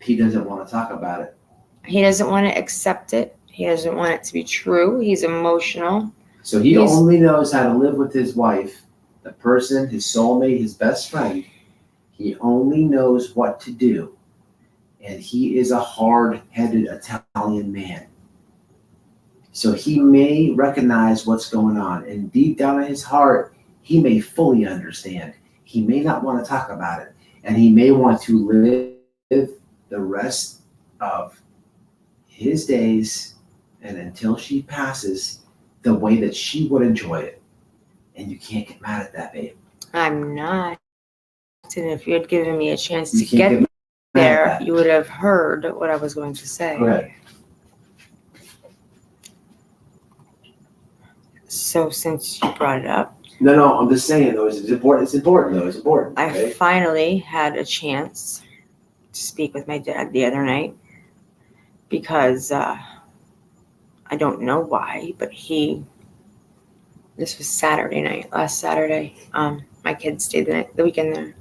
He doesn't want to talk about it.
He doesn't want to accept it. He doesn't want it to be true. He's emotional.
So he's only knows how to live with his wife, the person, his soulmate, his best friend. He only knows what to do. And he is a hard-headed Italian man. So he may recognize what's going on. And deep down in his heart, he may fully understand. He may not want to talk about it. And he may want to live the rest of his days and until she passes the way that she would enjoy it. And you can't get mad at that, babe.
I'm not. And if you had given me a chance to get there, you would have heard what I was going to say.
Go ahead.
So since you brought it up.
No, I'm just saying, though, it's important. It's important, though. It's important. Okay?
I finally had a chance to speak with my dad the other night because I don't know why, but this was Saturday night, last Saturday. My kids stayed the weekend there.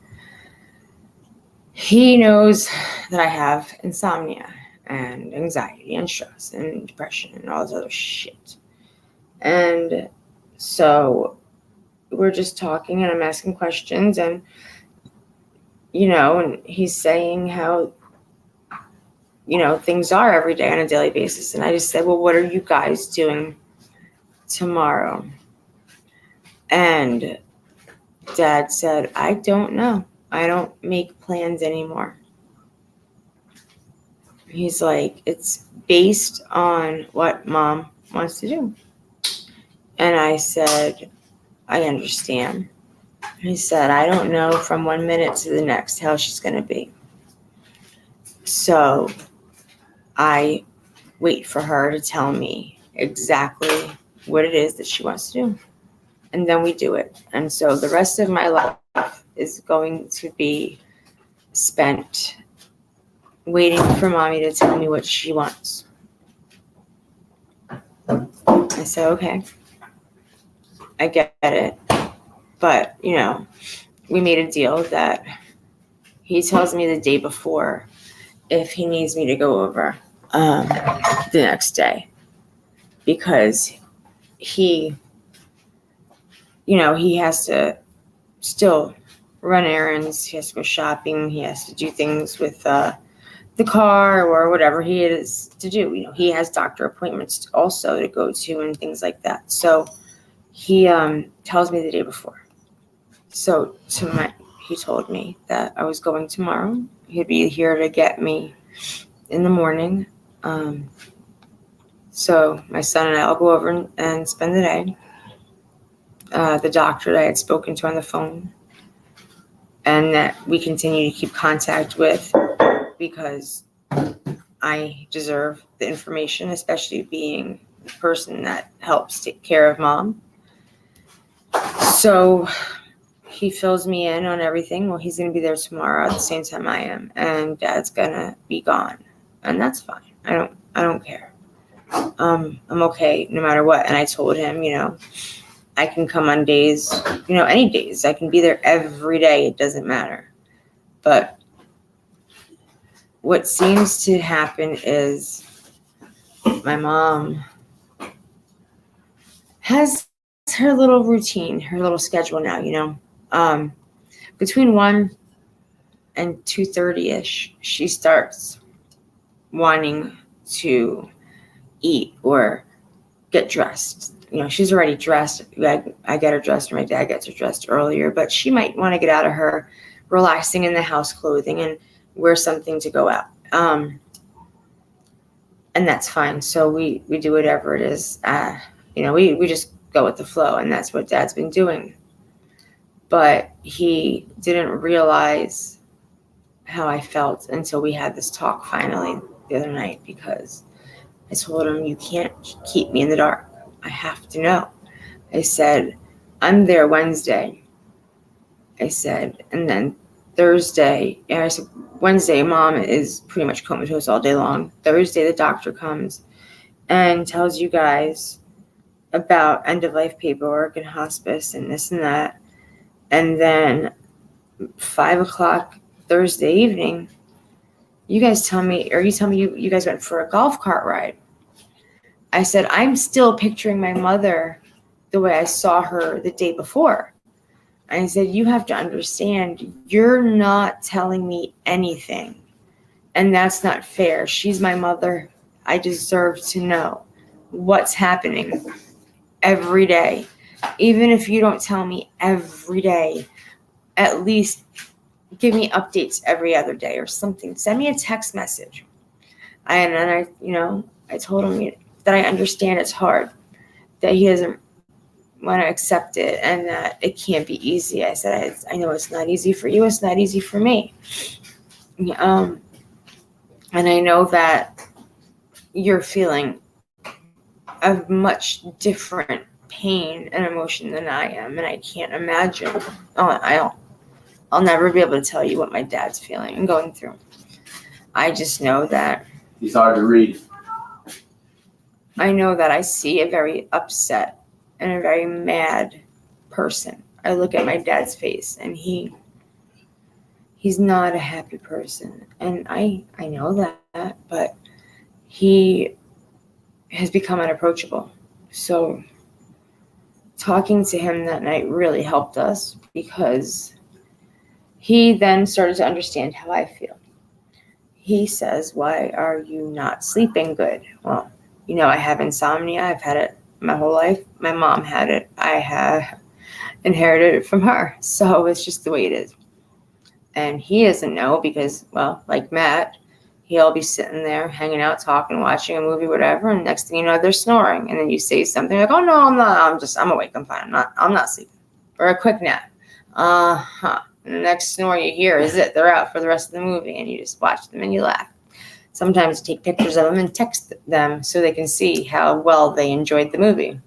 He knows that I have insomnia and anxiety and stress and depression and all this other shit. And so we're just talking and I'm asking questions and, and he's saying how, things are every day on a daily basis. And I just said, well, what are you guys doing tomorrow? And Dad said, I don't know. I don't make plans anymore. He's like, it's based on what Mom wants to do. And I said, I understand. He said, I don't know from 1 minute to the next how she's going to be. So I wait for her to tell me exactly what it is that she wants to do. And then we do it. And so the rest of my life is going to be spent waiting for Mommy to tell me what she wants. I said, okay, I get it. But, we made a deal that he tells me the day before if he needs me to go over the next day. Because he has to still run errands. He has to go shopping. He has to do things with the car or whatever he is to do. He has doctor appointments also to go to and things like that. So he tells me the day before. So he told me that I was going tomorrow. He'd be here to get me in the morning. So my son and I will go over and spend the day. The doctor that I had spoken to on the phone and that we continue to keep contact with because I deserve the information, especially being the person that helps take care of Mom. So he fills me in on everything. Well, he's going to be there tomorrow at the same time I am, and Dad's going to be gone, and that's fine. I don't care. I'm okay no matter what. And I told him, I can come on days, any days. I can be there every day. It doesn't matter. But what seems to happen is my mom has her little routine, her little schedule now, between 1 and 2:30ish, she starts wanting to eat or get dressed. She's already dressed. I get her dressed or my dad gets her dressed earlier, but she might want to get out of her relaxing in the house clothing and wear something to go out. And that's fine. So we do whatever it is. We just go with the flow, and that's what Dad's been doing. But he didn't realize how I felt until we had this talk finally the other night, because I told him, you can't keep me in the dark. I have to know. I said, I'm there Wednesday. I said, and then Thursday, I said, Wednesday, Mom is pretty much comatose all day long. Thursday, the doctor comes and tells you guys about end-of-life paperwork and hospice and this and that. And then 5 o'clock Thursday evening, you guys tell me, or you tell me you guys went for a golf cart ride. I said, I'm still picturing my mother the way I saw her the day before. I said, you have to understand, you're not telling me anything. And that's not fair. She's my mother. I deserve to know what's happening every day. Even if you don't tell me every day, at least give me updates every other day or something. Send me a text message. I told him that I understand it's hard, that he doesn't want to accept it, and that it can't be easy. I said, I know it's not easy for you. It's not easy for me. And I know that you're feeling a much different pain and emotion than I am, and I can't imagine. I'll never be able to tell you what my dad's feeling and going through. I just know that
He's hard to read.
I know that I see a very upset and a very mad person. I look at my dad's face, and he's not a happy person, and I know that, but he has become unapproachable. So talking to him that night really helped us, because he then started to understand how I feel. He says, why are you not sleeping good? Well, I have insomnia. I've had it my whole life. My mom had it. I have inherited it from her. So it's just the way it is. And he doesn't know because, well, like Matt, he'll be sitting there hanging out, talking, watching a movie, whatever. And next thing you know, they're snoring. And then you say something like, oh, no, I'm not. I'm awake. I'm fine. I'm not sleeping. Or a quick nap. And the next snore you hear is it. They're out for the rest of the movie, and you just watch them and you laugh. Sometimes take pictures of them and text them so they can see how well they enjoyed the movie.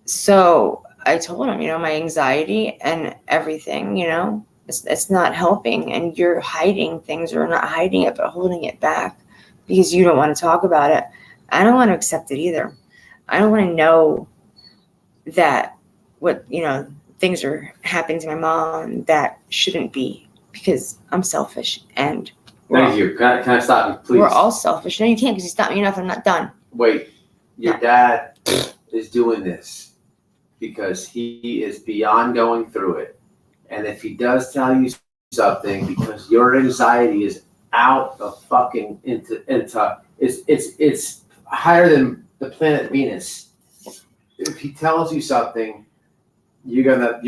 So I told him, my anxiety and everything, it's not helping, and you're hiding things, or not hiding it, but holding it back because you don't want to talk about it. I don't want to accept it either. I don't want to know that things are happening to my mom that shouldn't be, because I'm selfish, and
Thank you. Can I stop you, please?
We're all selfish. No, you can't, because you stop me enough. I'm not done.
Wait, your dad is doing this because he is beyond going through it. And if he does tell you something, because your anxiety is out of fucking into it's higher than the planet Venus. If he tells you something, you're gonna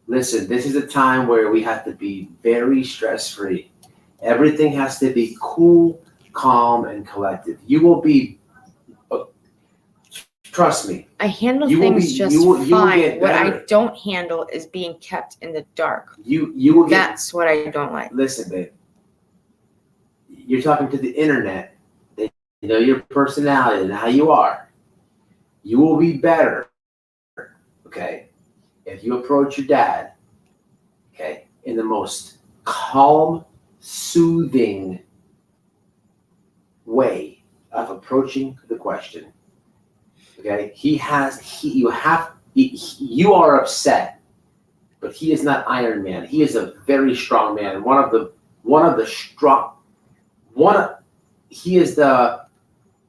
listen. This is a time where we have to be very stress-free. Everything has to be cool, calm, and collected. You will be, trust me.
I handle things just fine. What I don't handle is being kept in the dark.
You will get.
That's what I don't like.
Listen, babe. You're talking to the internet. They know your personality and how you are. You will be better, okay, if you approach your dad, okay, in the most calm, soothing way of approaching the question. Okay, you are upset, but he is not Iron Man. He is a very strong man. He is the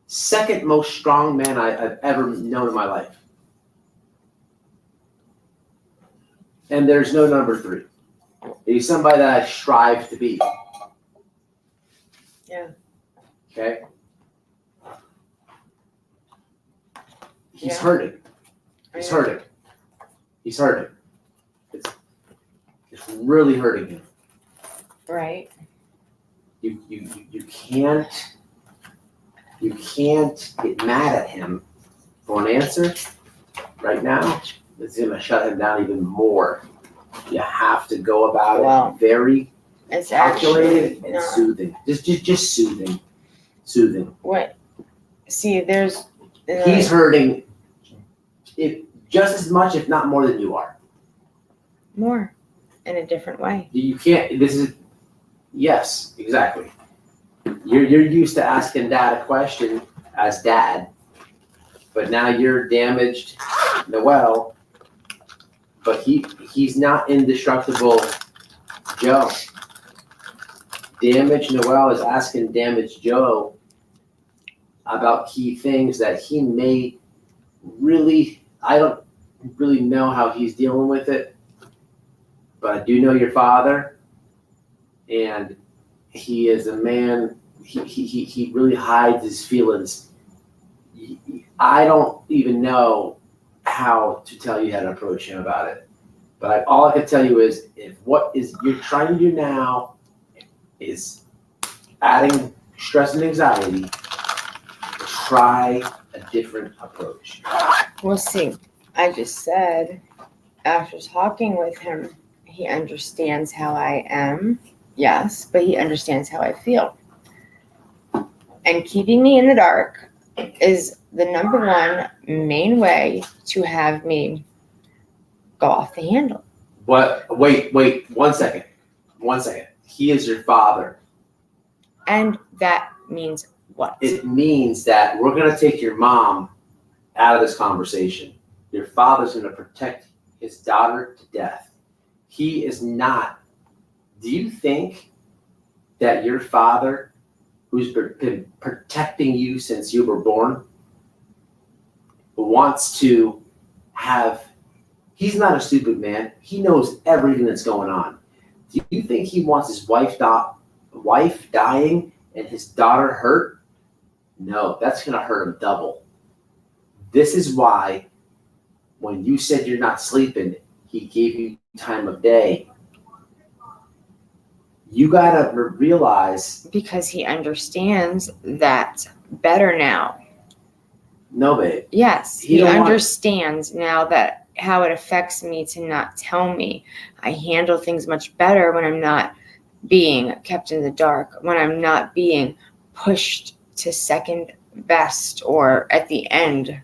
second most strong man I've ever known in my life. And there's no number 3. He's somebody that I strive to be.
Yeah.
Okay? He's hurting. He's hurting. He's hurting. It's really hurting him.
Right.
You can't get mad at him for an answer right now. It's gonna shut him down even more. You have to go about it very calculated and soothing. Just soothing. Soothing.
What? See, there's
he's hurting it just as much, if not more, than you are.
More in a different way.
You can't. Yes, exactly. You're used to asking dad a question as dad, but now you're damaged, Noel. But he's not indestructible, Joe. Damaged Noel is asking Damaged Joe about key things that he may really, I don't really know how he's dealing with it, but I do know your father, and he is a man, he really hides his feelings. I don't even know how to tell you how to approach him about it. But all I can tell you is, if what is you're trying to do now is adding stress and anxiety, try a different approach.
We'll see. I just said, after talking with him, he understands how I am. Yes, but he understands how I feel. And keeping me in the dark is the number one main way to have me go off the handle.
What? Wait, 1 second. 1 second. He is your father.
And that means what?
It means that we're going to take your mom out of this conversation. Your father's going to protect his daughter to death. He is not. Do you think that your father, who's been protecting you since you were born, wants to have, he's not a stupid man. He knows everything that's going on. Do you think he wants his wife dying and his daughter hurt? No, that's going to hurt him double. This is why when you said you're not sleeping, he gave you time of day. You got to realize.
Because he understands that better now.
No, babe.
Yes, he understands now that how it affects me to not tell me. I handle things much better when I'm not being kept in the dark, when I'm not being pushed to second best or at the end.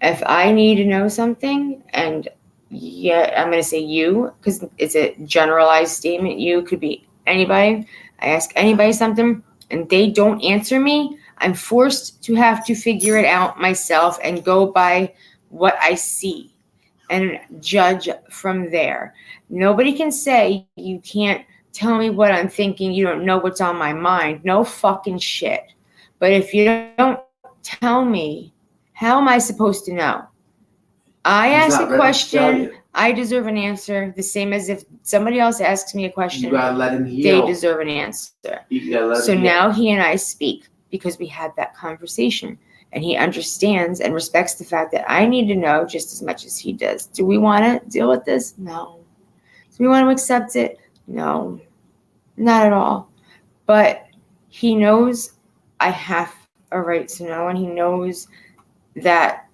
If I need to know something, and yeah, I'm going to say you, because it's a generalized statement. You could be anybody. I ask anybody something and they don't answer me, I'm forced to have to figure it out myself and go by what I see and judge from there. Nobody can say you can't tell me what I'm thinking. You don't know what's on my mind. No fucking shit. But if you don't tell me, how am I supposed to know? I ask a question, I deserve an answer, the same as if somebody else asks me a question.
You gotta let him heal.
They deserve an answer.
You gotta let
so
him
now he and I speak because we had that conversation, and he understands and respects the fact that I need to know just as much as he does. Do we want to deal with this? No. Do we want to accept it? No, not at all. But he knows I have a right to know, and he knows that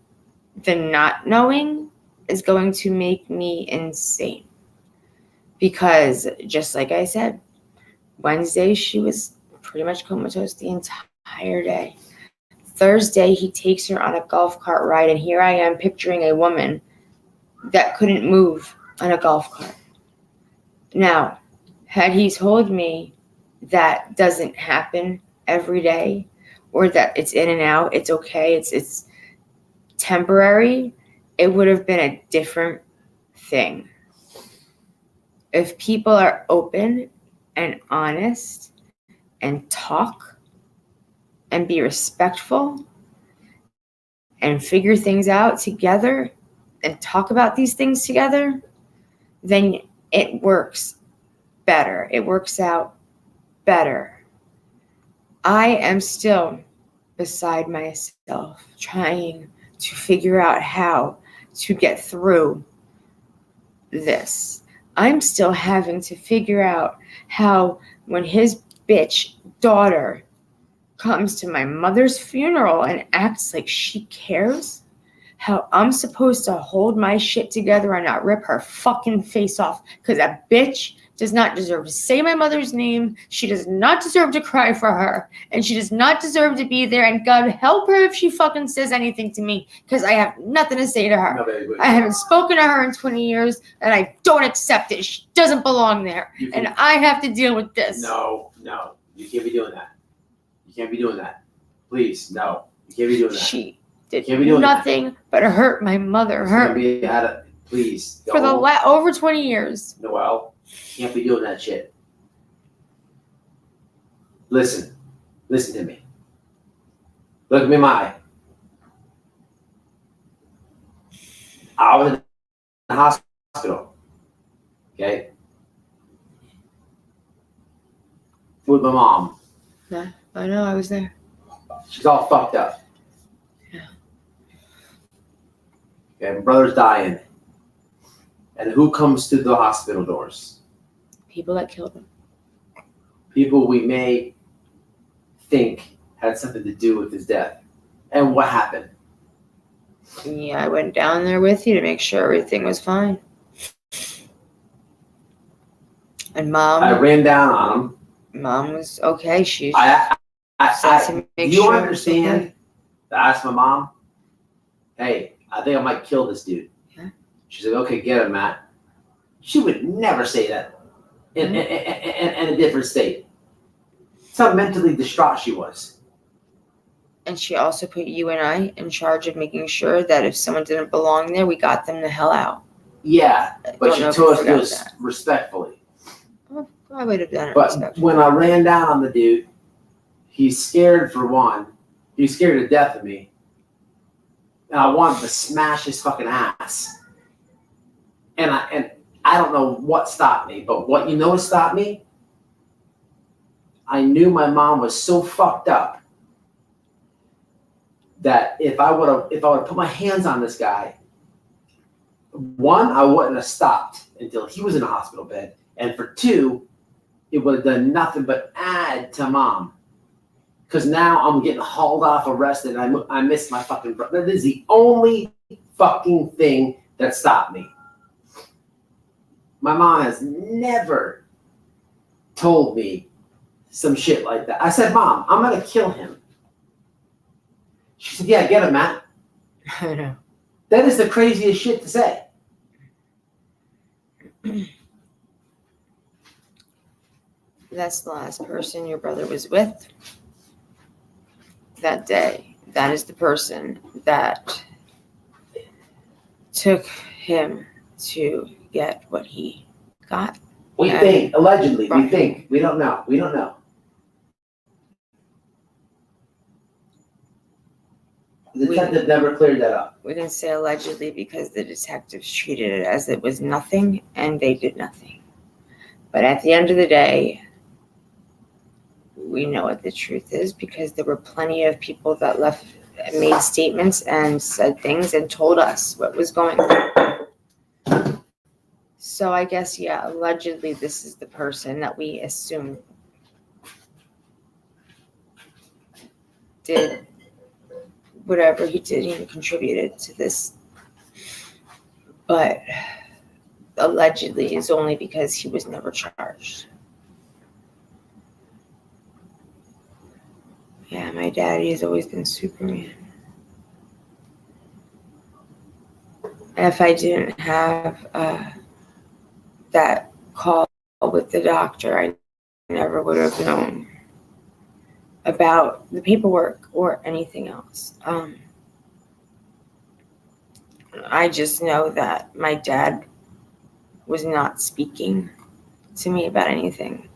the not knowing is going to make me insane. Because just like I said, Wednesday, she was pretty much comatose the entire day. Thursday, he takes her on a golf cart ride, and here I am picturing a woman that couldn't move on a golf cart. Now, had he told me that doesn't happen every day, or that it's in and out, it's okay, it's temporary, it would have been a different thing. If people are open and honest and talk and be respectful and figure things out together and talk about these things together, then it works better. It works out better. I am still beside myself trying to figure out how to get through this. I'm still having to figure out how, when his bitch daughter comes to my mother's funeral and acts like she cares, how I'm supposed to hold my shit together and not rip her fucking face off, because that bitch does not deserve to say my mother's name. She does not deserve to cry for her. And she does not deserve to be there. And God help her if she fucking says anything to me, because I have nothing to say to her.
No, baby,
I haven't spoken to her in 20 years, and I don't accept it. She doesn't belong there. And I have to deal with this.
No. You can't be doing that. You can't be doing that. Please, no. You can't be doing that.
She did
nothing
but hurt my mother.
Please.
For the over 20 years.
Noel, you can't be doing that shit. Listen to me. Look me in my eye. I was in the hospital, okay, with my mom.
Yeah, I know, I was there.
She's all fucked up.
Yeah.
Okay, my brother's dying. And who comes to the hospital doors?
People that killed him.
People we may think had something to do with his death. And what happened?
Yeah, I went down there with you to make sure everything was fine. And
I ran down on him.
Mom was okay. She
I
said to make
do you
sure
understand?
okay.
I asked my mom, hey, I think I might kill this dude.
Yeah.
She said, okay, get him, Matt. She would never say that in a different state. That's how mentally distraught she was.
And she also put you and I in charge of making sure that if someone didn't belong there, we got them the hell out.
Yeah, but she told us this
that.
respectfully.
Well, I would have done it
But
respectfully.
when I ran down on the dude, he's scared for one. He's scared to death of me. And I wanted to smash his fucking ass. And I don't know what stopped me, but what you know what stopped me? I knew my mom was so fucked up that if I would have put my hands on this guy, one, I wouldn't have stopped until he was in a hospital bed. And for two, it would have done nothing but add to mom. Because now I'm getting hauled off, arrested, and I missed my fucking brother. That is the only fucking thing that stopped me. My mom has never told me some shit like that. I said, Mom, I'm going to kill him. She said, yeah, get him, Matt.
I know.
That is the craziest shit to say.
That's the last person your brother was with that day. That is the person that took him to get what he got.
We think, allegedly, we think. We don't know. We don't know. The detective never cleared that up.
We didn't say allegedly because the detectives treated it as it was nothing and they did nothing. But at the end of the day, we know what the truth is because there were plenty of people that made statements and said things and told us what was going on. So I guess, yeah, allegedly this is the person that we assume did whatever he did and contributed to this. But allegedly is only because he was never charged. Yeah, my daddy has always been Superman. And if I didn't have that call with the doctor, I never would have known about the paperwork or anything else. I just know that my dad was not speaking to me about anything.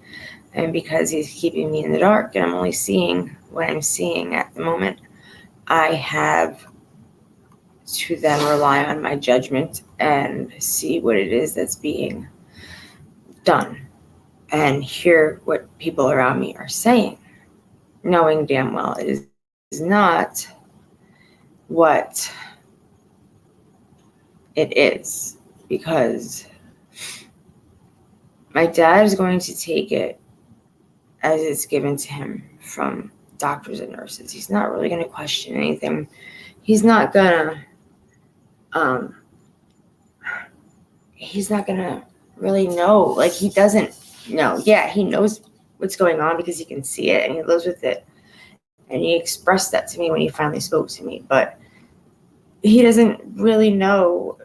And because he's keeping me in the dark and I'm only seeing what I'm seeing at the moment, I have to then rely on my judgment and see what it is that's being done and hear what people around me are saying, knowing damn well it is not what it is, because my dad is going to take it as it's given to him from doctors and nurses. He's not really going to question anything. He's not going to really know. Like, he doesn't know. Yeah, he knows what's going on because he can see it and he lives with it. And he expressed that to me when he finally spoke to me. But he doesn't really know,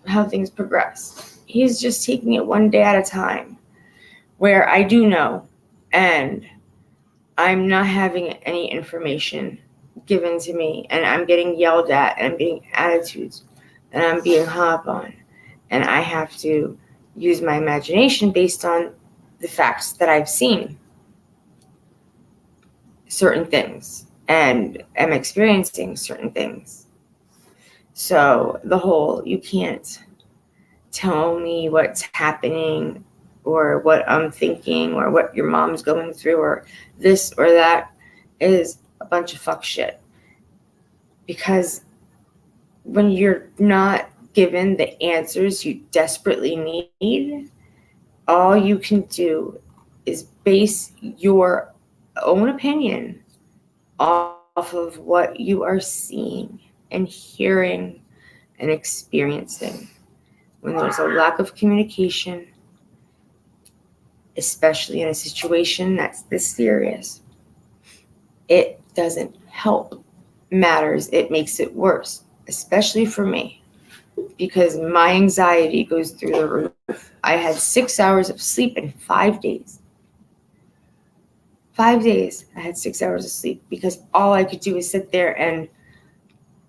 how things progress. He's just taking it one day at a time, where I do know, and I'm not having any information given to me, and I'm getting yelled at, and I'm getting attitudes, and I'm being hung up on, and I have to use my imagination based on the facts that I've seen. certain things and am experiencing certain things. So the whole, you can't tell me what's happening or what I'm thinking or what your mom's going through or this or that is a bunch of fuck shit. Because when you're not given the answers you desperately need, all you can do is base your own opinion off of what you are seeing and hearing and experiencing. When there's a lack of communication, especially in a situation that's this serious, it doesn't help matters. It makes it worse, especially for me, because my anxiety goes through the roof. I had 6 hours of sleep in 5 days. 5 days, I had 6 hours of sleep because all I could do was sit there and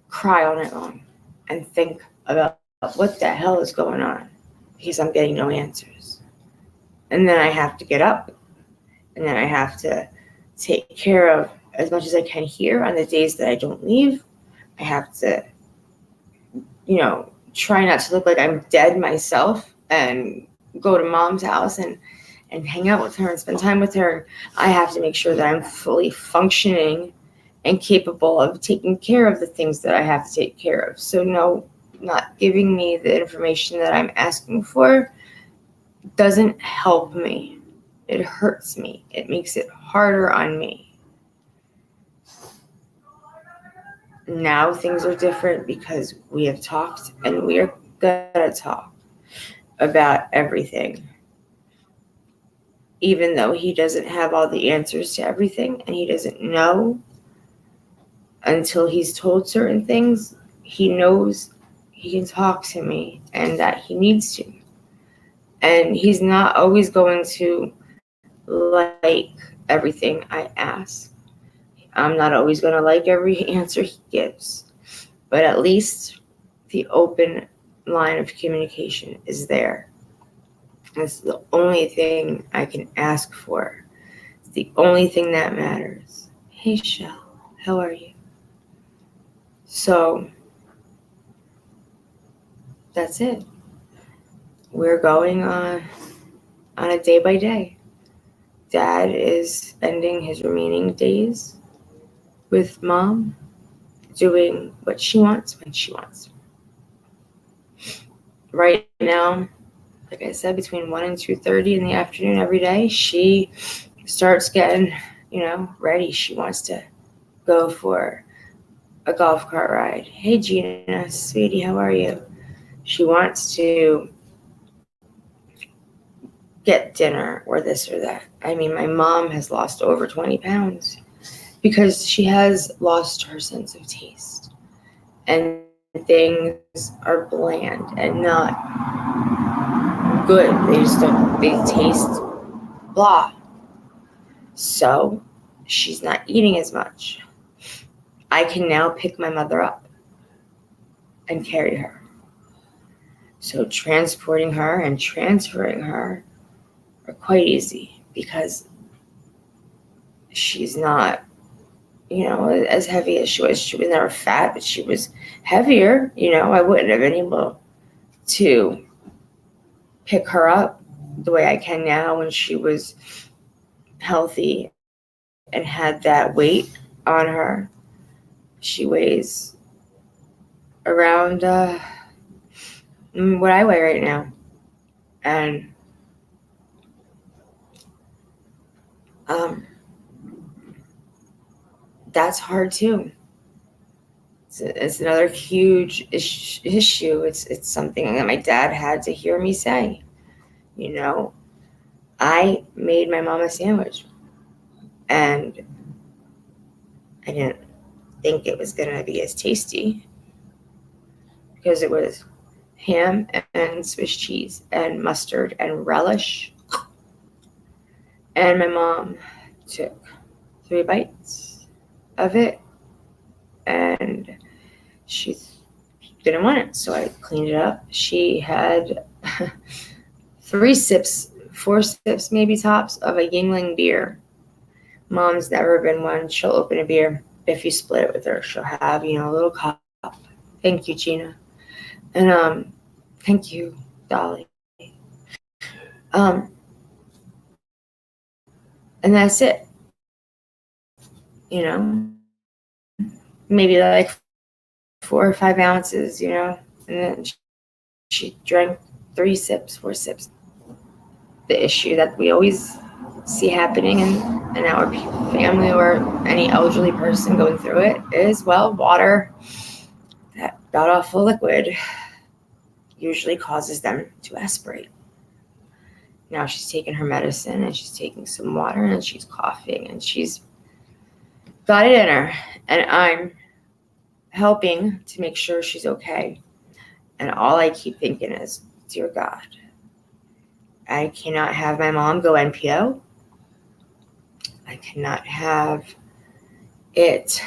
cry all night long and think about what the hell is going on because I'm getting no answers. And then I have to get up and then I have to take care of as much as I can here on the days that I don't leave. I have to, try not to look like I'm dead myself and go to mom's house and hang out with her and spend time with her. I have to make sure that I'm fully functioning and capable of taking care of the things that I have to take care of. So no, not giving me the information that I'm asking for doesn't help me. It hurts me. It makes it harder on me. Now things are different because we have talked and we are gonna talk about everything. Even though he doesn't have all the answers to everything and he doesn't know until he's told certain things, he knows he can talk to me and that he needs to. And he's not always going to like everything I ask. I'm not always going to like every answer he gives. But at least the open line of communication is there. That's the only thing I can ask for. It's the only thing that matters. Hey, Shell, how are you? So that's it. We're going on a day by day. Dad is spending his remaining days with mom, doing what she wants when she wants. Right now, like I said, between 1 and 2:30 in the afternoon every day, she starts getting, ready. She wants to go for a golf cart ride. Hey, Gina, sweetie, how are you? She wants to get dinner or this or that. I mean, my mom has lost over 20 pounds because she has lost her sense of taste. And things are bland and not good. They taste blah. So she's not eating as much. I can now pick my mother up and carry her. So transporting her and transferring her are quite easy because she's not, as heavy as she was. She was never fat, but she was heavier. I wouldn't have been able to pick her up the way I can now when she was healthy and had that weight on her. She weighs around what I weigh right now. And that's hard too. It's another huge issue. It's something that my dad had to hear me say. I made my mom a sandwich, and I didn't think it was gonna be as tasty because it was ham and Swiss cheese and mustard and relish. And my mom took 3 bites of it and she didn't want it. So I cleaned it up. She had 4 sips maybe tops of a Yingling beer. Mom's never been one. She'll open a beer. If you split it with her, she'll have, a little cup. Thank you, Gina. And thank you, Dolly. And that's it. Maybe like 4 or 5 ounces, and then she drank 4 sips. The issue that we always see happening in our family or any elderly person going through it is, water, that god awful liquid, usually causes them to aspirate. Now she's taking her medicine and she's taking some water and she's coughing and she's got it in her, and I'm helping to make sure she's okay. And all I keep thinking is, dear God, I cannot have my mom go NPO. I cannot have it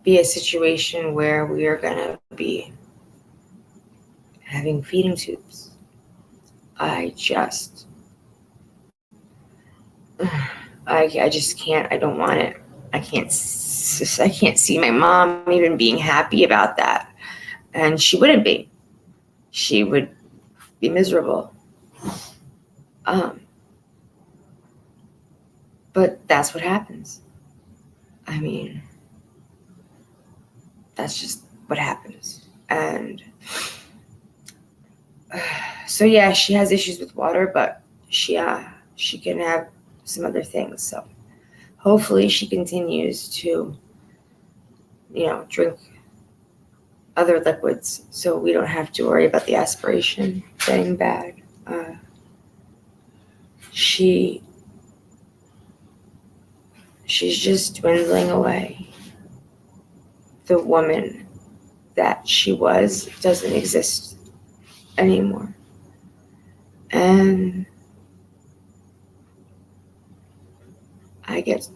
be a situation where we are going to be having feeding tubes. I just can't. I don't want it. I can't see my mom even being happy about that. And she wouldn't be. She would be miserable. But that's what happens. I mean, that's just what happens. And so yeah, she has issues with water, but she can have some other things. So hopefully she continues to, drink other liquids so we don't have to worry about the aspiration getting bad. She's just dwindling away. The woman that she was doesn't exist anymore. And I get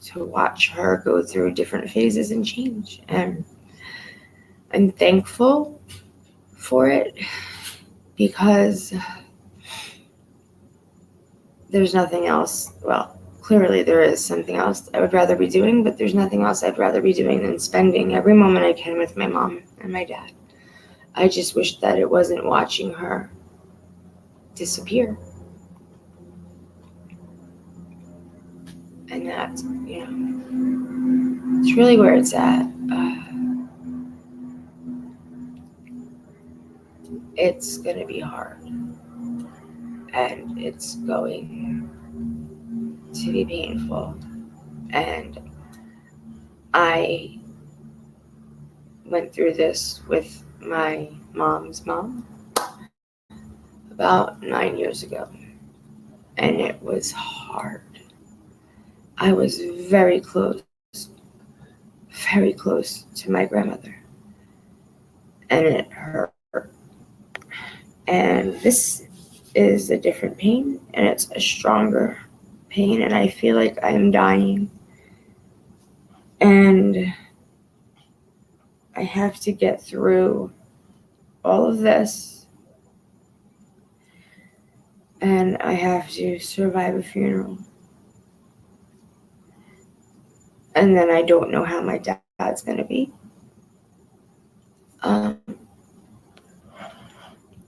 to watch her go through different phases and change. And I'm thankful for it because there's nothing else. Well, clearly there is something else I would rather be doing, but there's nothing else I'd rather be doing than spending every moment I can with my mom and my dad. I just wish that it wasn't watching her disappear. And that's, it's really where it's at. It's going to be hard. And it's going to be painful. And I went through this with my mom's mom about 9 years ago. And it was hard. I was very close to my grandmother. And it hurt. And this is a different pain, and it's a stronger pain, and I feel like I'm dying. And I have to get through all of this, and I have to survive a funeral. And then I don't know how my dad's going to be.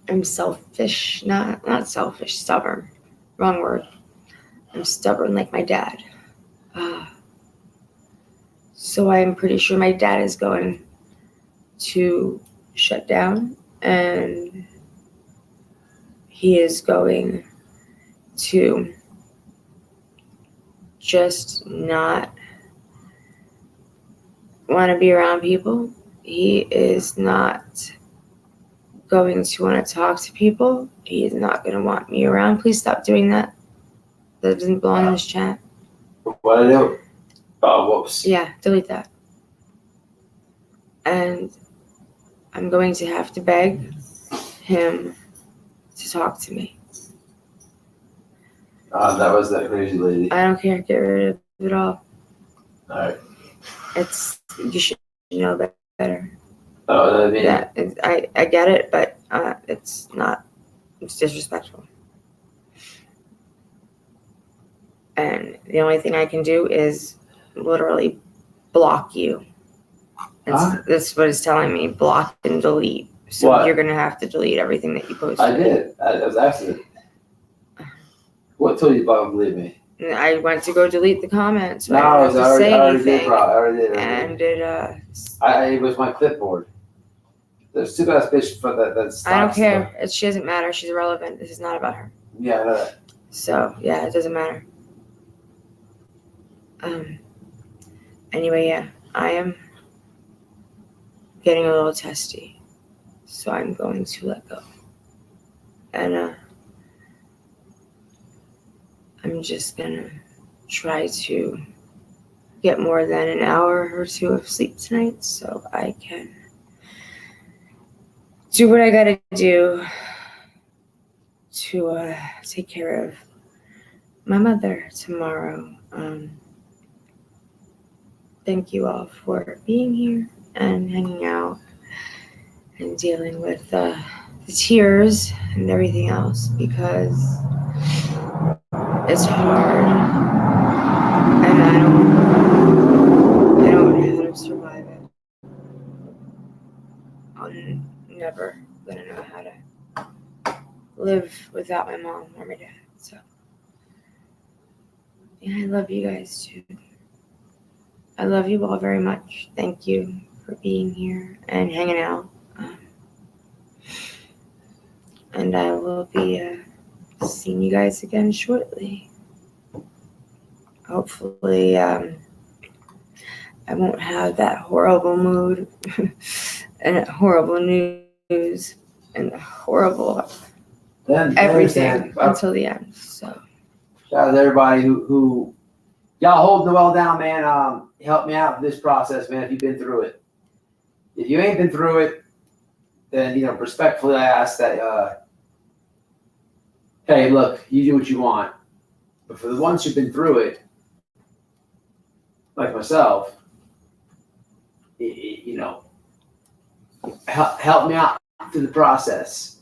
I'm selfish, not selfish, stubborn. Wrong word. I'm stubborn like my dad. So I'm pretty sure my dad is going to shut down, and he is going to just not want to be around people. He is not going to want to talk to people. He is not going to want me around. Please stop doing that. That doesn't belong in this chat.
What I do? Oh, whoops.
Yeah, delete that. And I'm going to have to beg him to talk to me.
That was that crazy lady.
I don't care. Get rid of it all.
All right.
You should know better.
Oh, I mean,
Yeah, I get it, but it's not. It's disrespectful. And the only thing I can do is literally block you. That's what it's telling me, block and delete. So
What?
you're going to have to delete everything that you posted.
I did. That was accident. What told you about believe me?
I went to go delete the comments. So
No,
I didn't have to say
I already
anything.
did, bro. I already did.
And
it was my clipboard. There's stupid ass bitch for that.
I don't care. She doesn't matter. She's irrelevant. This is not about her.
Yeah, I know that.
So yeah, it doesn't matter. Anyway, yeah, I am getting a little testy, so I'm going to let go. And I'm just gonna try to get more than an hour or two of sleep tonight so I can do what I gotta do to take care of my mother tomorrow. Thank you all for being here and hanging out and dealing with the tears and everything else, because it's hard and I don't know how to survive it. I'm never gonna know how to live without my mom or my dad. So yeah, I love you guys too. I love you all very much. Thank you for being here and hanging out. And I will be seeing you guys again shortly. Hopefully, I won't have that horrible mood and horrible news and horrible everything until the end. So
shout out to everybody who y'all hold Noelle down, man. Help me out with this process, man. If you've been through it, if you ain't been through it, then respectfully, I ask that. Hey, look, you do what you want, but for the ones who've been through it, like myself, help me out through the process.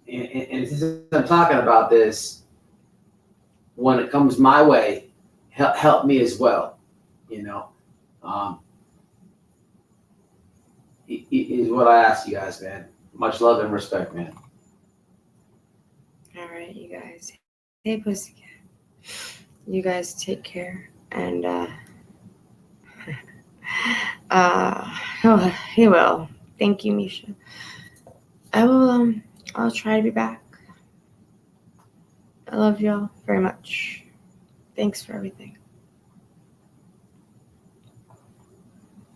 And since I'm talking about this, when it comes my way, help me as well. Is what I ask you guys, man. Much love and respect, man.
all right, you guys. Hey, Pussycat. You guys take care, and he will. Thank you, Misha. I will. I'll try to be back. I love y'all very much. Thanks for everything.